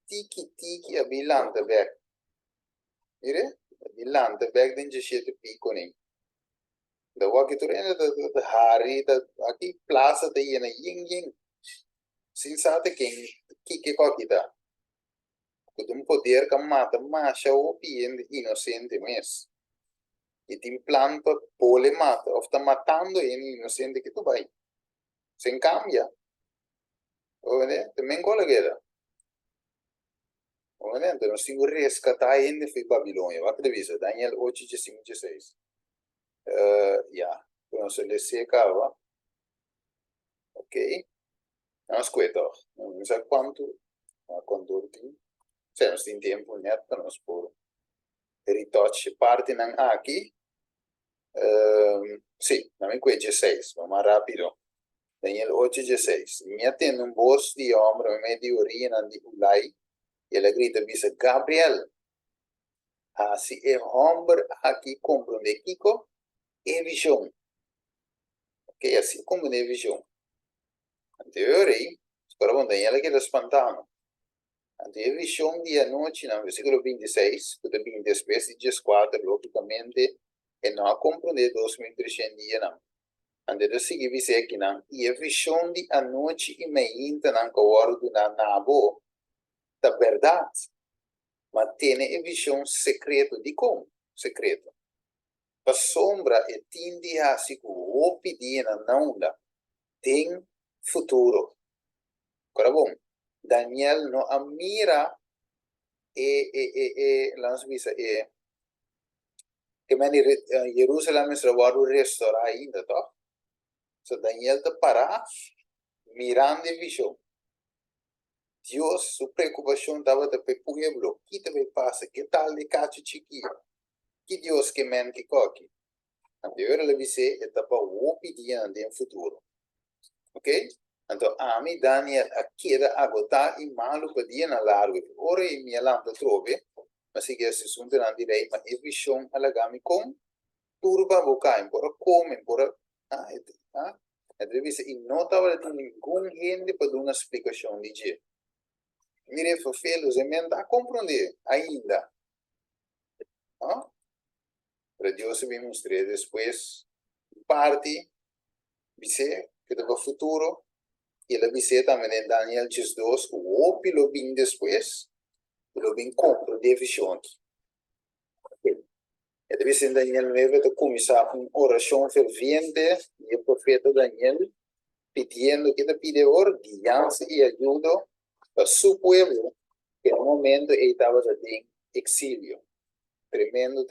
tiki, a bilanta back. Mire? A bilanta back den 17 pico, nem. Da waki turena da hari da aqui plaza da yena ying sinsate que coquita com poder que mata macha ou piende inocente mes e tem plano para pole mata ou está matando ele inocente que tu vai sem cambia olha também colega olha então nós temos resgatar ele foi Babilônia vai que visa Daniel 8:5-6 ja, então se ele secava, ok? Não escuta, não sei quanto tem, se nós tem tempo neto, nós por retouch parte não aqui, sim, não é 16, vamos rápido. Daniel 8:16, minha tem voz de homem, meio orina de ulai, e ela grita, diz Gabriel, assim é homem aqui compreende Kiko, é visão. Ok, assim como é visão. Anterior aí, para Daniel que espantano. Anterior visão dia noite, no versículo 26, que também depois de 14, logicamente, e não compreender 2300 dias não. Anterior seguir dizer aqui não, e a visão de a noite e meia não que na nabo, da verdade, mas tem a visão secreta de como? Secreto. A sombra e tende a se o pedir não dá. Tem futuro. Agora bom, Daniel não mira que Jerusalém é o restaurar ainda, tá? So Daniel está parado, mirando a visão. Deus, sua preocupação estava para o povo. O que vai passar? Que tal de cacho chiquinho? Que Deus que men que coque? Anterior ele disse, etapa o pedir no futuro. Ok? Então, a mim, Daniel, aqui era agotar e malo para dia na largo. Ora, e minha lâmpada trove, mas se quer se sunta na direita, mas a visão, ela gami com turba boca, embora come, embora. Deve ser, e não estava tendo nenhum gente para dar uma explicação de dia. Mire, Fafelo, você me dá a compreender ainda. Para Deus se me mostrar depois, parte, dizer que estava futuro, e ela disse também em Daniel 2, o pelo bem depois, pelo bem compra de visão. E deve ser em Daniel 9, que começar uma oração ferviente, e o profeta Daniel, pedindo que ele pide guiança e ajuda a seu povo, que no momento ele estava em exílio. Tremendo.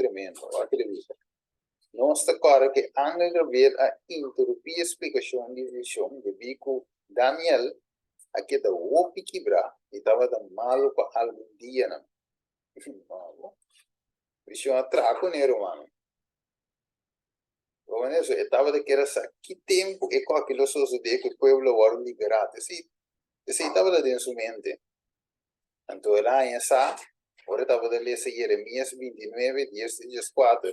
Acredita. nós agora que anga ver a interromper a explicação de visão de bico Daniel aqui da opi quebrar e estava da malo para algum dia não visão atraco né romano o isso estava de que era que tempo e qual aquilo só se de que o pueblo era liberado esse estava da dentro sua mente então era essa agora estava de ler Jeremias 29 10 4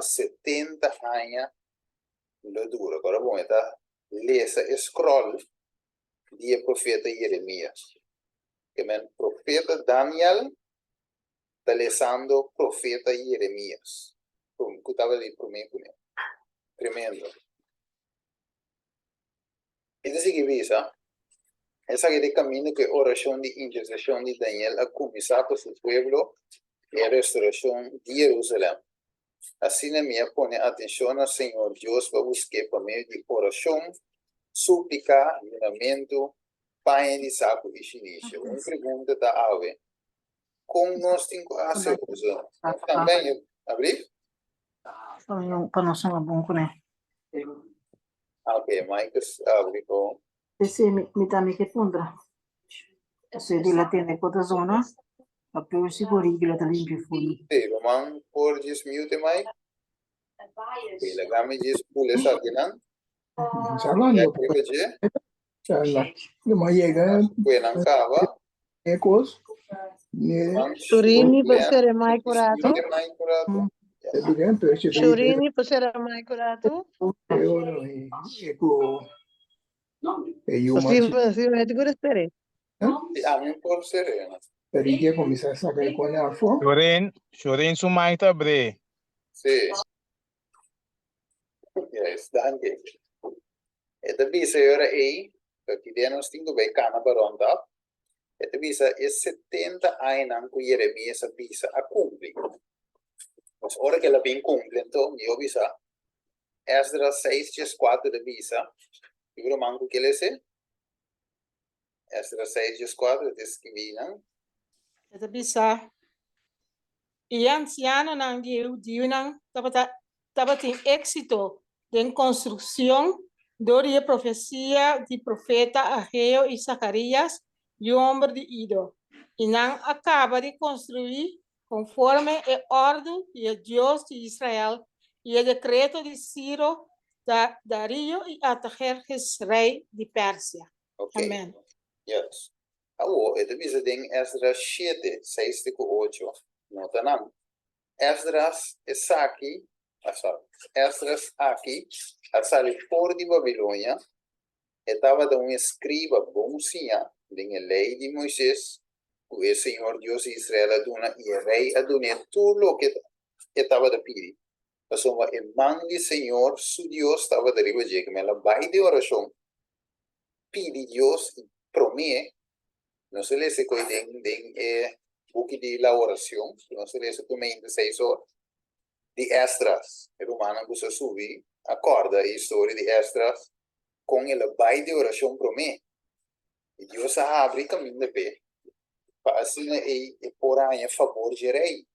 70 anos lo duro agora bom está lesa scroll dia profeta Jeremias que men profeta Daniel está lesando profeta Jeremias como que estava de tremendo isso significa essa que de caminho que oração de intercessão de Daniel a começar para su pueblo e a restauração de Jerusalém assim na minha põe atenção ao Senhor Deus para buscar por meio de oração súplica, juramento, pai de saco e chinisha. Uma pergunta da Ave. Como nós temos que fazer isso? Também, abrir? Para nós é bom, né? Ok, mas abrir com... Esse me também que fundra. Se ele lá tem outra zona, a pior seguro que lá está limpo fundo. Sim, vamos por 10 minutos mais. Ok, kami 10 pulis aqui, não? Salam, Já yo, que você, inshallah. Llega não cava, ecos, ne, Surini per essere mai 10 curato? minutos mais curado. evidente, perché Surini per essere mai curato? ora eco e io Così marci, si mette pure essere. A mim por sereno. per i che comincia a sapere con a fo, Shorin sumaita bre. Sim. Yes, danke. Это bisa ora aí, que temos tinha bem cana baronda. Eta bisa é 70 anos que Jeremias a bisa a cumprir. Mas ora que ela bem cumpre, então eu bisa Esdras 6:4 de bisa. E o manco que ele se? Esdras 6:4 diz que vinam. Ito bisa. Iyan siyano ng diu ng dapat em éxito de construção de profecia de profeta Ageu e Zacarias e o homem de Ido. E não acaba de construir conforme a ordem de Deus de Israel e o decreto de Ciro, Dario e Artaxerxes, rei de Pérsia. Okay. Amen. Yes. Awo, eta bisa ding Esdras 7:6-8. Nota nam. Esdras aqui, a sair fora de Babilônia, estava de escriba bonzinha, de lei de Moisés, o Senhor Deus de Israel aduna e rei aduna tudo o que estava de pedir. Mas o irmão de Senhor, su Deus estava de riba de que ela vai de oração, pede Deus e promete, não se lê se coi den book de la oração, não se lê se tu me 6 horas. De Esdras, o romano que se subi, acorda a história de Esdras com ele vai de oração promete. E Deus abre caminho de pé. Para assim e por aí a favor de rei.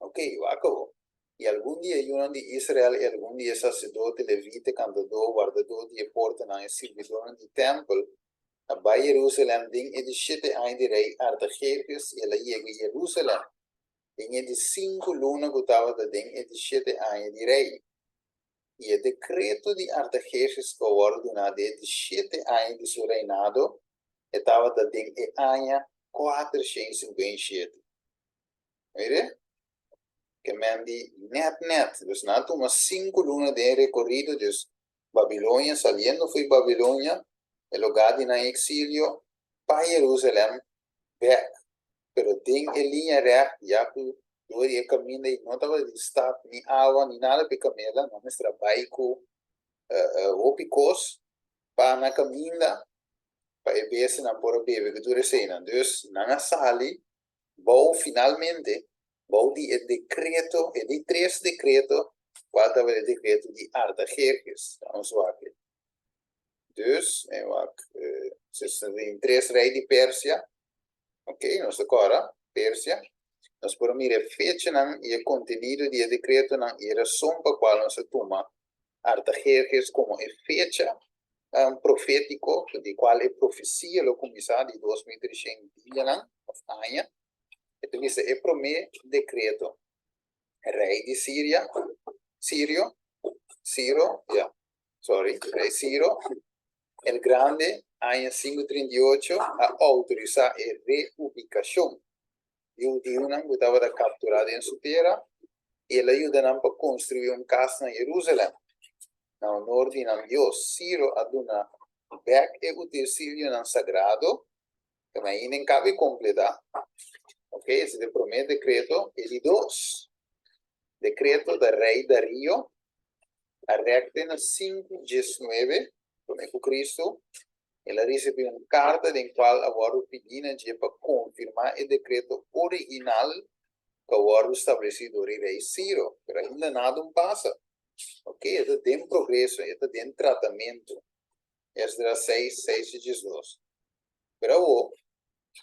Ok, eu acabo. E algum dia eu de Israel, e algum dia sacerdote, levita, cantador, guardador de porta, na servidor de templo, a Bai Jerusalém, ding e de 7 anos de rei Artaxerxes, e ela ia a Jerusalém. Ding de 5 lunas que estava da ding e de 7 anos de rei. E o decreto de Artaxerxes que ordenado de 7 anos de seu reinado, estava da ding e ano 457. Vede? Que mendi net. Dus na uma 5 lunas de recorrido de Babilônia, saliendo foi Babilônia, el lugar de na exílio, para Jerusalém, back. Pero ding e linha reta, já que eu ia caminhar e não estava de start, nem água, nem nada para caminhar, não me trabalho com opicos, para na caminhar, para ver se não pode beber, que tu recena. Dus, na sali, vou finalmente, vou de decreto, e de 3 decretos, qual estava o decreto de Artaxerxes, vamos ver. Dus, se tem 3 reis de Pérsia, ok, nós agora, Pérsia, nós podemos mirar fecha e o conteúdo do decreto e a razão para qual nós toma artajerjes como a fecha profético, de qual é profecia lo começar de 2300 dias, año. Então, isso é primeiro decreto. Rei de Síria, Ciro, rei Ciro, el grande, año 538, a autorizar a reubicação. Judeu não estava capturado em sua terra, e ele ajuda para construir casa em Jerusalém. No norte, Deus, Ciro aduna back e utensílio sagrado, que ainda cabe completar. Ok, esse é o primeiro decreto. E de dois, decreto do rei Dario, a recta na 5:19, como Cristo, ele recebeu uma carta em qual agora pedindo para confirmar o decreto original que agora estabelecido o rei Ciro, mas ainda nada passa. Ok, isso tem progresso, isso tem tratamento. Esdras 6:6-12. Mas agora,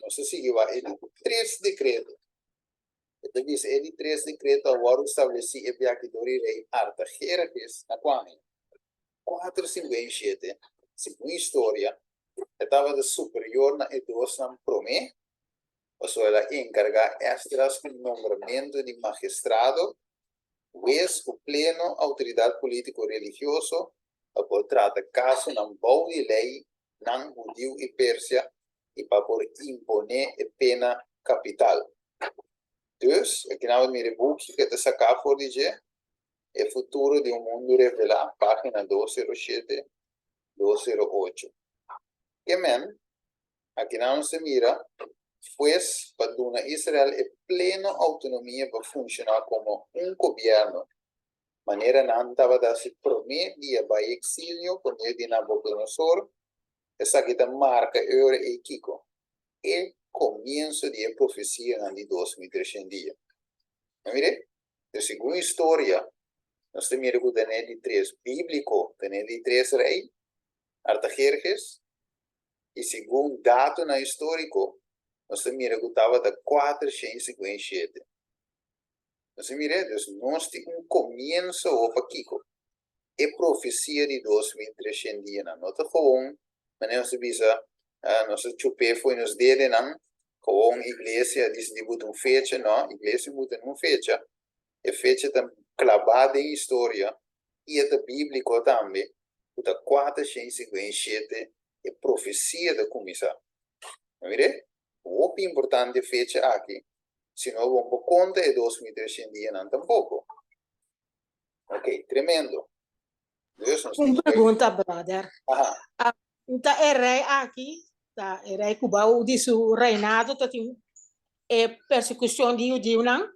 nós seguimos ele 3 decretos. Então, ele 3 decretos agora estabelecido o rei Artajerjes na Quane. 4:57, segundo a história, estava de superior na E2 na Promé, ou seja, ela encarga Esdras com o nombramento de magistrado, juez o pleno autoridade político-religioso, a por tratar caso na boa de lei, na judeu e Pérsia, e para por imponer a pena capital. Dus, aqui na minha book que está sacado por dizer, é futuro de mundo revelado, página 207, 208. E men, aqui não se mira, pues, para dar Israel é plena autonomia para funcionar como governo. Maneira não estava a se prometer para exílio, quando ele tinha Nabucodonosor, essa aqui marca e Kiko. El comienzo de profecia de 2300 dias. Mire, de segunda história, nós temos que ter de 3 bíblico, ter de 3 rei, Artajerjes, e segundo dado na histórico, nós temos que estava de 457. Nós nós temos comienzo para Kiko. É profecia de 2300 dias, não está bom, mas nós visa nosso chupé foi nos dedos, não? Com a igreja distribui uma fecha, não? A igreja muda uma fecha. A fecha está clavada em história. E é bíblico também. O 457 é profecia da comissão. Mire? O importante fecha aqui. Se não vamos conta é 2300 dias, não tampouco. Ok, tremendo. Uma pergunta, brother. Ajá. Então, é rei aqui, tá? É rei cubano, diz o reinado, tá tem persecução de judeu, não?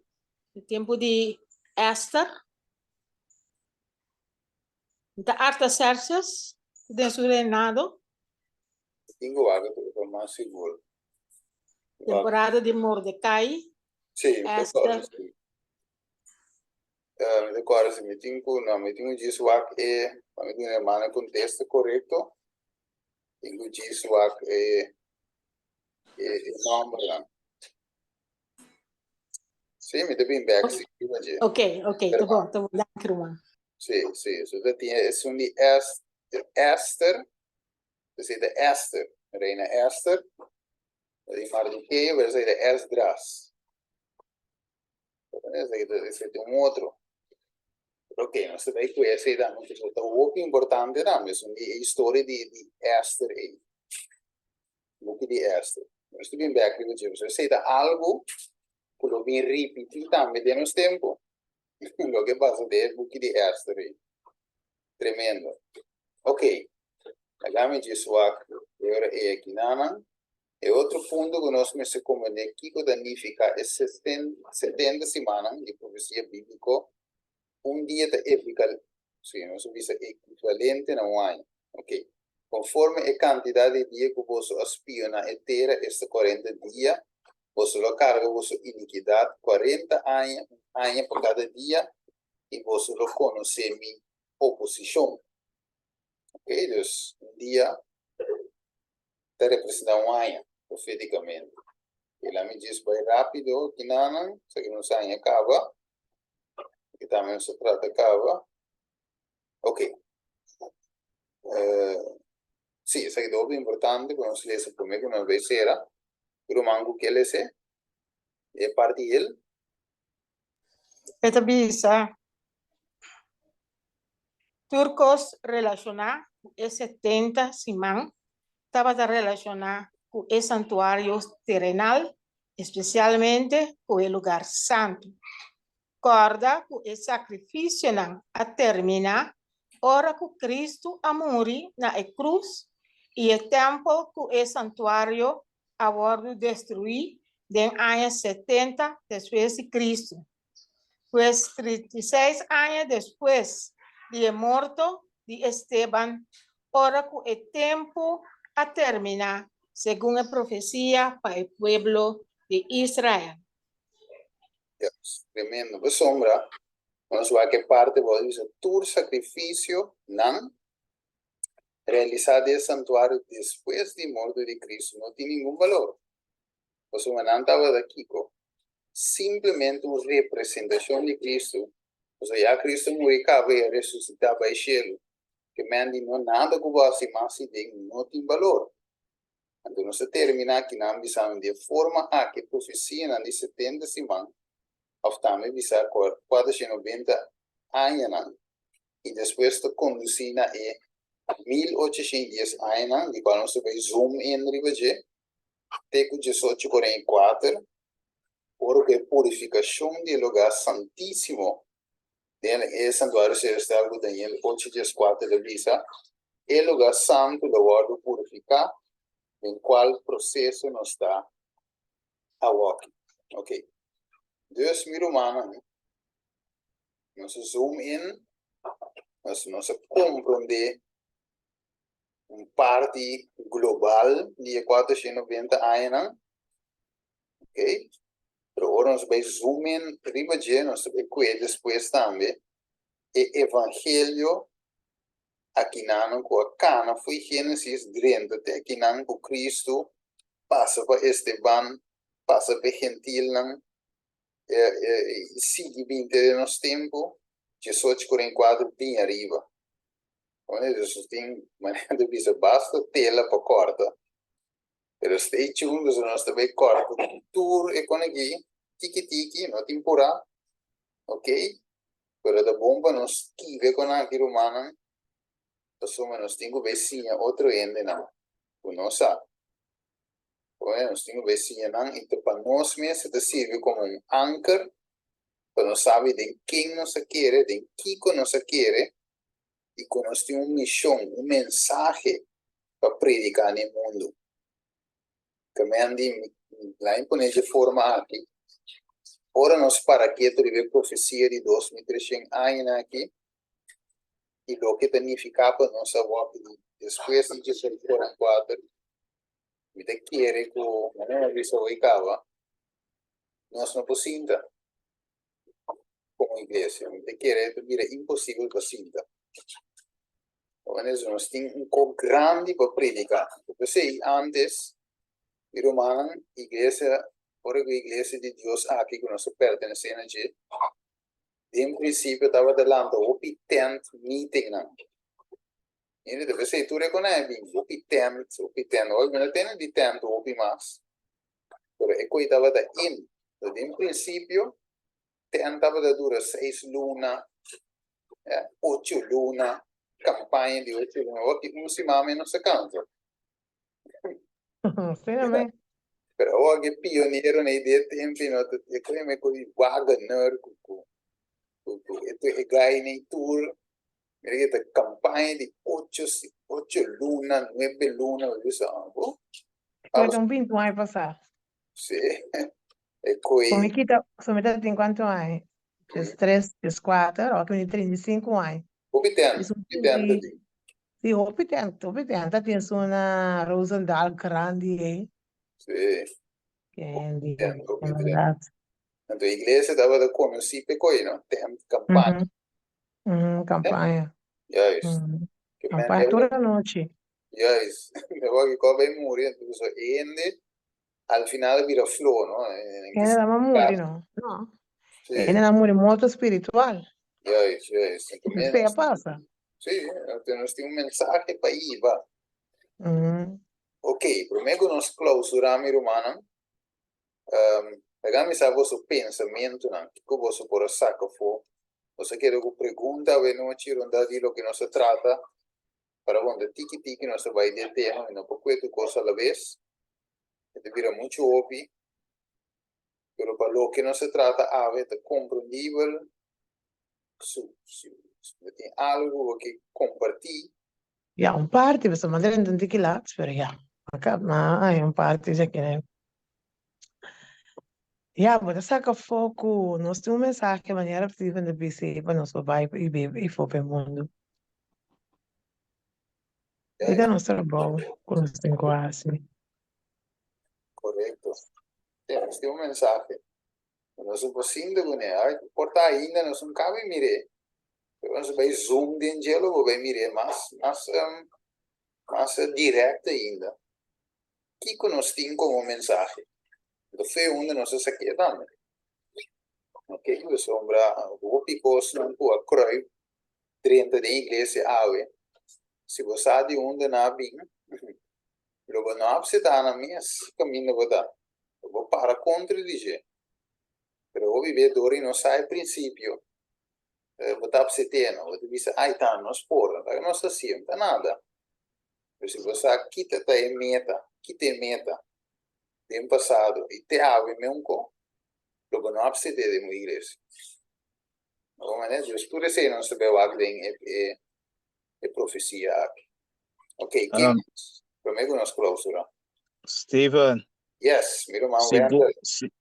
No tempo de Esther. Então, Artaxerxes, tem seu reinado. Tenho água para mais seguro. Temporada de Mordecai. Sim, Esther. Me recordo se me tenho disso aqui, me tenho na contexto correto. Tenho disso aqui nome lá. Sim, me tem back se Ok, tá bom, dá uma. Sim, isso é um de Esther, você é Esther, reina Esther, de Mardoqueu, vai ser de Esdras. Esse é um outro. Ok, nós também conhecemos o importante também, é a história de Esther aí. Book de Esther. Nós temos back de Jesus. Você tem algo que eu vim repetir também de nos tempo. O que passa de book de Esther aí. Tremendo. Ok. Agora me diz agora é aqui nana. E outro ponto que nós me se comunica que significa é 70 semanas de profecia bíblica. Dia de época, sim, nós vimos equivalente a ano. Ok. Conforme a quantidade de dias que você aspira a ter este 40 dias, você lo carga você iniquidade 40 anos por cada dia e você lo conhece mi oposição. Ok, então, dia te representa ano, profeticamente. E lá me diz bem rápido, que não, se não sai acaba. Que também se trata acaba. Ok. Sì, sai dopo è importante quando si lese come una vez era, pero mango que le se, e parte ele. Esta bisa turcos relacionar e 70 simán estaba a relacionar con el santuario terrenal, especialmente con el lugar santo. Corda con el sacrificio a terminar, ora con Cristo a morir na cruz y el templo con el santuario a bordo destruir en año 70 después de Cristo. Pues 36 años después de muerto de Esteban, ora con el tiempo a terminar, según la profecía para el pueblo de Israel. Yes, tremendo. Pues sombra, cuando se va a que parte, vos dices, tu sacrificio, nan, realizado el santuario después de muerte de Cristo, no tiene ningún valor. Pues un estaba de aquí, simplemente una representación de Cristo. O sea, ya Cristo murió y resucitaba el cielo. Que me no nada que va a ser más y no tiene valor. Entonces, se termina aquí, de forma a que profecía de 70 semanas, of também bisa 490 anos e depois de conduzir na 1810 anos, de qual nós vai zoom in ribaje, teco 1844, porque purificação do lugar santíssimo, é santuário celestial do Daniel 8:4 da visa, é lugar santo do guarda purificar, em qual processo nós está a walking. Ok. Dus, mi romana, nós zoom in, nós compreender parte global de 490 anos, ok? Pero agora nós vamos zoom in, riba de nós vamos ver depois também, o evangelho aqui não com a cana foi Gênesis 30, até aqui não com Cristo, passa para Esteban, passa para gentil não, sigue 20 de nosso tempo, 1844 bem arriba. Quando isso tem maneira de bisa basta tela para corta. Mas stay tuned, nós também corta tour e com aqui, tiki não tem pura, ok? Pero da bomba nós tive com a romana, então nós temos vizinha outro ende não, não sabe. Nós temos vizinha não, então para nós mesmo se serve como anchor. Para nós saber de quem nós quer, de que nós quer, e que nós temos uma missão, mensagem para predicar no mundo. Também lá em de forma aqui. Ora nós para que tu ver profecia de 2300 anos aqui, e o que significa para nós agora depois de 1844, me te quer que não visa o icava, nós não podemos como igreja, te quiere dire impossível para cinta. Nós temos grande para predicar. Eu sei, antes, a romana, igreja, por a igreja de Deus aqui que nós pertencemos a em princípio, estava delante o tent meeting. E depois, se tu reconhece, o tent, hoje não tem de tent, o mais. Mas é que estava in. Em princípio, tentava de durar 6 lunas, 8 lunas, campanha de 8 lunas, o que se mama não se cansa. Finalmente. Pero hoje é pioneiro na ideia de tempo, é como é que Wagner, é gai nem tour, é campanha de 8 lunas, 9 lunas, isso Foi um pinto mais passar. Sim, é coi. Como é que está tem quanto anos? Diz 3, diz 4, ou que tem 35 anos. O que tem? Sim, o que tem? Tem uma Rosendal grande, Sim. Que é de verdade. Então, a igreja estava de conhecer coi, não? Tem campanha. Campanha. Yes. Campanha toda a noite. Yes. Eu vou que vai morrer, então só ende al final vira flow, no? Tiene la memoria, no? No. Sì, Tiene la memoria molto spiritual. sì, Isso passa. sì, tienes un mensaje para ahí, va. Ok, primero nos clausuramos, romano. Pegami sa vosso pensamento, não? Que você por saca fo. Você quer que pergunta, ve no tiro da dilo que não se trata. Para onde tiki não se vai de tema, e não por qualquer coisa a la vez. Que vira muito óbvio. Pero para lo que não se trata, ave te compreendível. Se tem algo que compartir. Ja, un parte, we sono mandare in che là, spero ja. Ma è un parte, se che ja, maar dat saca foco, nós temos uma mensagem que maneira possível de PC para nós vai e for para o mundo. E da nossa boa, com nós tem quase. Correcto. Tienes un mensaje. No es posible que ne porta ainda no son cabe mire. Pero se vai zoom den gelo, vai mire más directo ainda. Que conosco como mensaje. Do fe onde não se saqueia também. Ok, we sombra o picos não pode cruir 30 de igreja ave. Se você sabe onde não vem, logo não abseta na minha caminho vada. Vou para contradizer. Pero o vivedor não sai princípio. Vou estar absetendo, vou dizer, ai tá, não spora, não está sempre nada. Mas se você quita a meta, do passado e te ave mesmo com, logo não absete de uma igreja. Não, mas Deus por isso não se vê o que é profecia aqui. Ok, primeiro nós clausura. Stephen. Yes, meu irmão.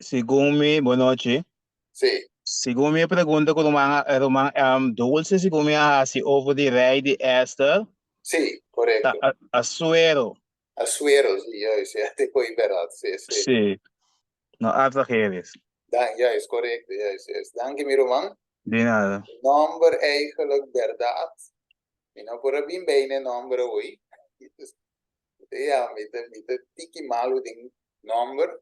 Segundo me, boa noite. Sim. Segundo me pergunta com o Dulce, segundo me assim over the rei de Esther. Sim, correto. Asuero. Asuero, sim, até foi verdade, sim. Sim. No, Artageres. Ja, is correct. Yes. Dank je, meu irmão. De nada. Number eigenlijk verdade. E não por bem bem number hoje. Ja, met de tiki malu ding number.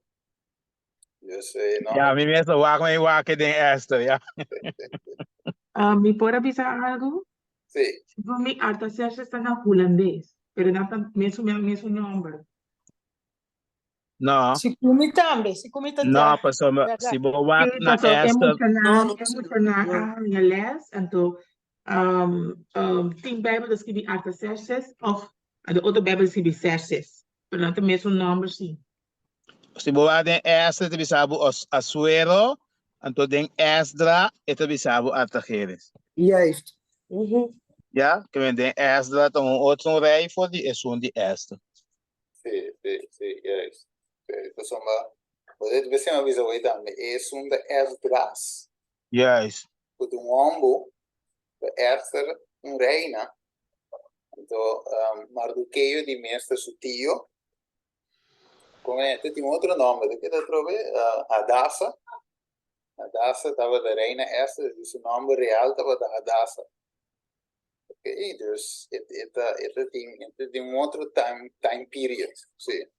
Dus ja, mi mesmo waken de Esther, ja. ¿Me puede avisar algo? Sí. Mi Artaxerxes está en holandés, pero no es su nombre. No. Si kumi tambe, si kumi tambe. No, pasó, si vos vas na Esther. Emocionar en el les, en tu tien Bijbel escribe Artaxerxes, of de otro Bijbel escribe Xerxes, pero no es su nombre, sí. Si vos vas en Esther, te bisabo Asuero, entonces en Esdra, te bisabo Artageres. Juist. Ja, que vem Esdra, então outro rei foi de Esther. Sim, juist. Dus dit we zijn zo weet dan, is de Esdras. Juist. Voor de ombo, de Esther, reina. Então, Mardoqueu de mestre sutil. Como é? Tem outro nome, de que eu trove? Hadassah. Hadassah estava da reina Esther, e seu nome real estava da Hadassah. Ok, dus het tem outro time period, sim.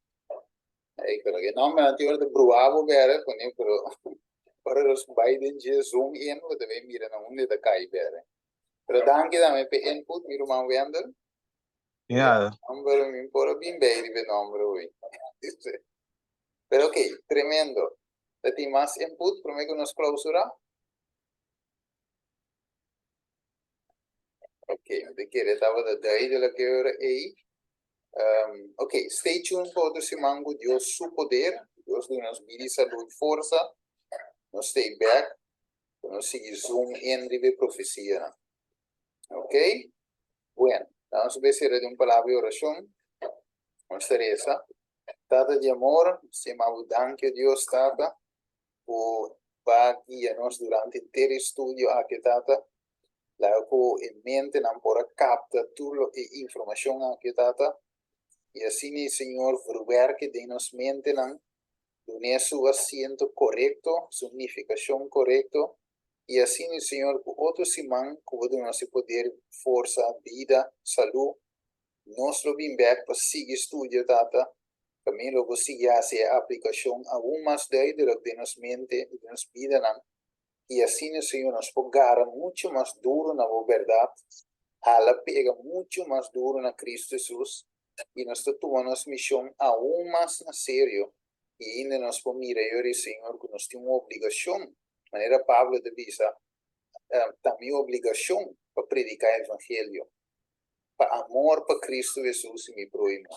Ik não me anterior de bruavo bere, quando eu para os Biden de zoom in, wat we miren na onde da kai bere. Pero danke da me pe input, miro man wender. Ja. Number mi por bem bem de nombre hoy. Pero ok, tremendo. Dat die más input, prometo nos clausura. Ok, de que estava da duidelijke aí. Ok, stay tuned para o Simango, Deus su poder, Deus nos vida, saúde e força, nos stay back, nos seguir zoom in de profecia. Ok? Bueno, vamos a ver de palavra de oração. Vamos Teresa. Tata de amor, se danke Deus, Tata, por guiar-nos durante o inteiro estudio aqui, Tata. La in mente não pode captar tudo a informação aqui, Tata. E assim, Senhor, verwerke de nos mente não, done su asiento correto, significação correto. E assim, Senhor, com outro simão, com o nosso poder, força, vida, saúde, nosso bem back para seguir estudio, Tata, También luego sí ya hace aplicación aún más duidelijk de nos mente, de nos vida, y así el Señor nos pegara mucho más duro en la verdad, a la pega mucho más duro en Cristo Jesús, y nos toma nuestra misión aún más en serio, y ainda nos por mira y Señor que nos tiene una obligación, manera Pablo de dice, también obligación para predicar el Evangelio, para amor para Cristo Jesús y mi prójimo.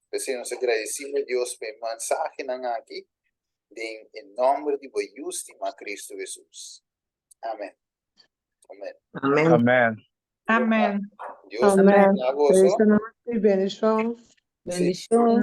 Entonces nos agradecemos a Dios por el mensaje aquí, en nombre de Justima Cristo Jesús. Amén. Amén. Amén. Amen. Amén. Dios Amén. bendiga a vos, ¿no? Bendición. Sí. Bendición.